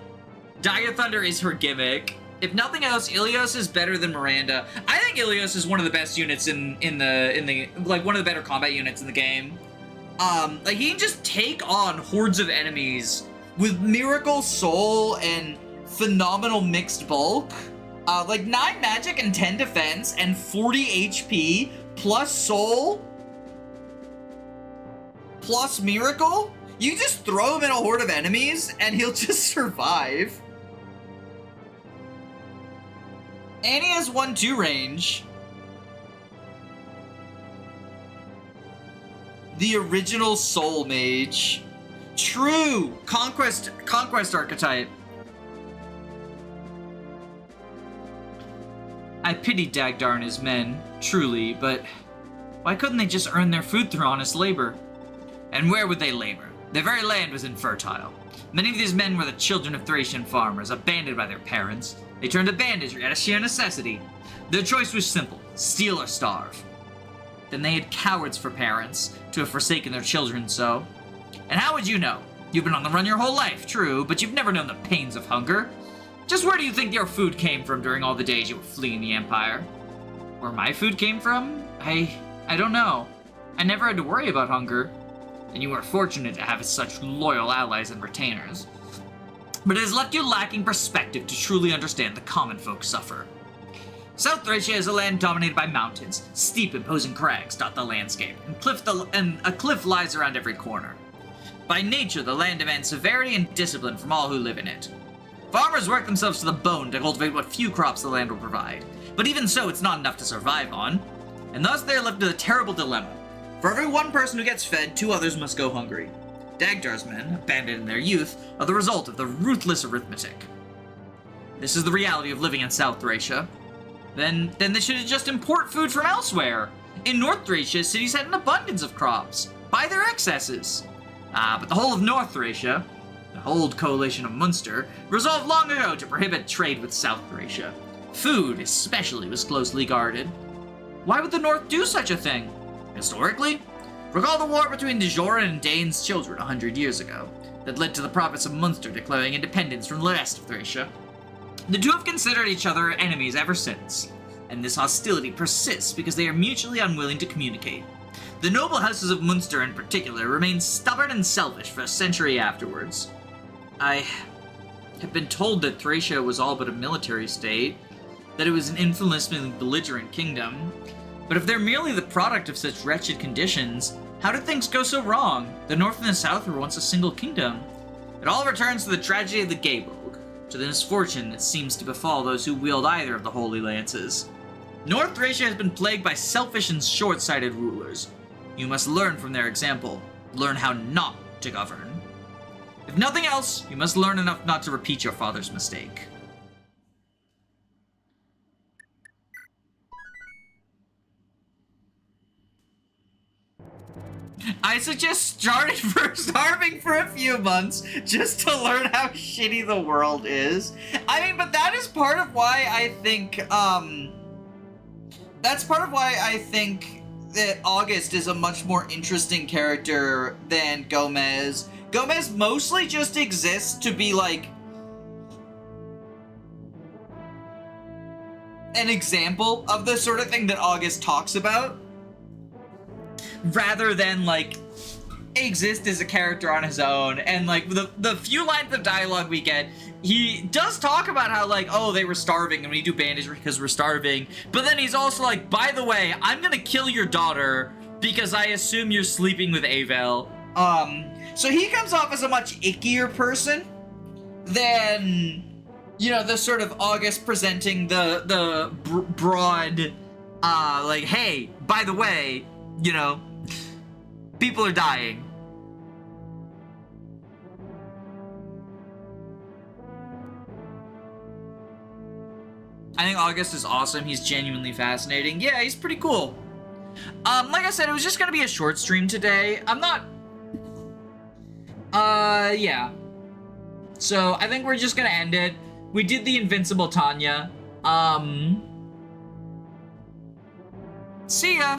Dire Thunder is her gimmick. If nothing else, Illios is better than Miranda. I think Illios is one of the best units in the like, one of the better combat units in the game. Like, he can just take on hordes of enemies with Miracle, Soul, and phenomenal mixed bulk. Like 9 magic and 10 defense and 40 HP plus Soul plus Miracle. You just throw him in a horde of enemies and he'll just survive. And he has 1-2 range. The original Soul Mage. True! Conquest archetype. I pity Dagdar and his men, truly, but why couldn't they just earn their food through honest labor? And where would they labor? Their very land was infertile. Many of these men were the children of Thracian farmers, abandoned by their parents. They turned to banditry out of sheer necessity. Their choice was simple, steal or starve. Then they had cowards for parents, to have forsaken their children so. And how would you know? You've been on the run your whole life, true, but you've never known the pains of hunger. Just where do you think your food came from during all the days you were fleeing the Empire? Where my food came from? I don't know. I never had to worry about hunger. And you were fortunate to have such loyal allies and retainers. But it has left you lacking perspective to truly understand the common folk suffer. South Thracia is a land dominated by mountains. Steep, imposing crags dot the landscape, and a cliff lies around every corner. By nature, the land demands severity and discipline from all who live in it. Farmers work themselves to the bone to cultivate what few crops the land will provide. But even so, it's not enough to survive on. And thus they are left with a terrible dilemma. For every one person who gets fed, 2 others must go hungry. Dagdar's men, abandoned in their youth, are the result of the ruthless arithmetic. This is the reality of living in South Thracia. Then they should just import food from elsewhere. In North Thracia, cities had an abundance of crops. Buy their excesses. But the whole of North Thracia, the old coalition of Munster, resolved long ago to prohibit trade with South Thracia. Food, especially, was closely guarded. Why would the North do such a thing? Historically, recall the war between the Joran and Dane's children 100 years ago, that led to the province of Munster declaring independence from the rest of Thracia. The two have considered each other enemies ever since, and this hostility persists because they are mutually unwilling to communicate. The noble houses of Munster in particular remain stubborn and selfish for a century afterwards. I have been told that Thracia was all but a military state, that it was an infamously belligerent kingdom, but if they're merely the product of such wretched conditions, how did things go so wrong? The North and the South were once a single kingdom. It all returns to the tragedy of the Gaebolg, to the misfortune that seems to befall those who wield either of the Holy Lances. North Thracia has been plagued by selfish and short-sighted rulers. You must learn from their example. Learn how not to govern. If nothing else, you must learn enough not to repeat your father's mistake. I suggest starving for a few months just to learn how shitty the world is. I mean, but that is part of why I think, that's part of why I think that August is a much more interesting character than Gomez. Gomez mostly just exists to be, like, an example of the sort of thing that August talks about, rather than, like, exist as a character on his own. And, like, the few lines of dialogue we get, he does talk about how, like, oh, they were starving and we do bandage because we're starving. But then he's also like, by the way, I'm gonna kill your daughter because I assume you're sleeping with Avel. So he comes off as a much ickier person than, you know, the sort of August presenting the broad, like, hey, by the way, you know, people are dying. I think August is awesome. He's genuinely fascinating. Yeah, he's pretty cool. Like I said, it was just gonna be a short stream today. I'm not... yeah. So, I think we're just gonna end it. We did the Invincible Tanya. See ya!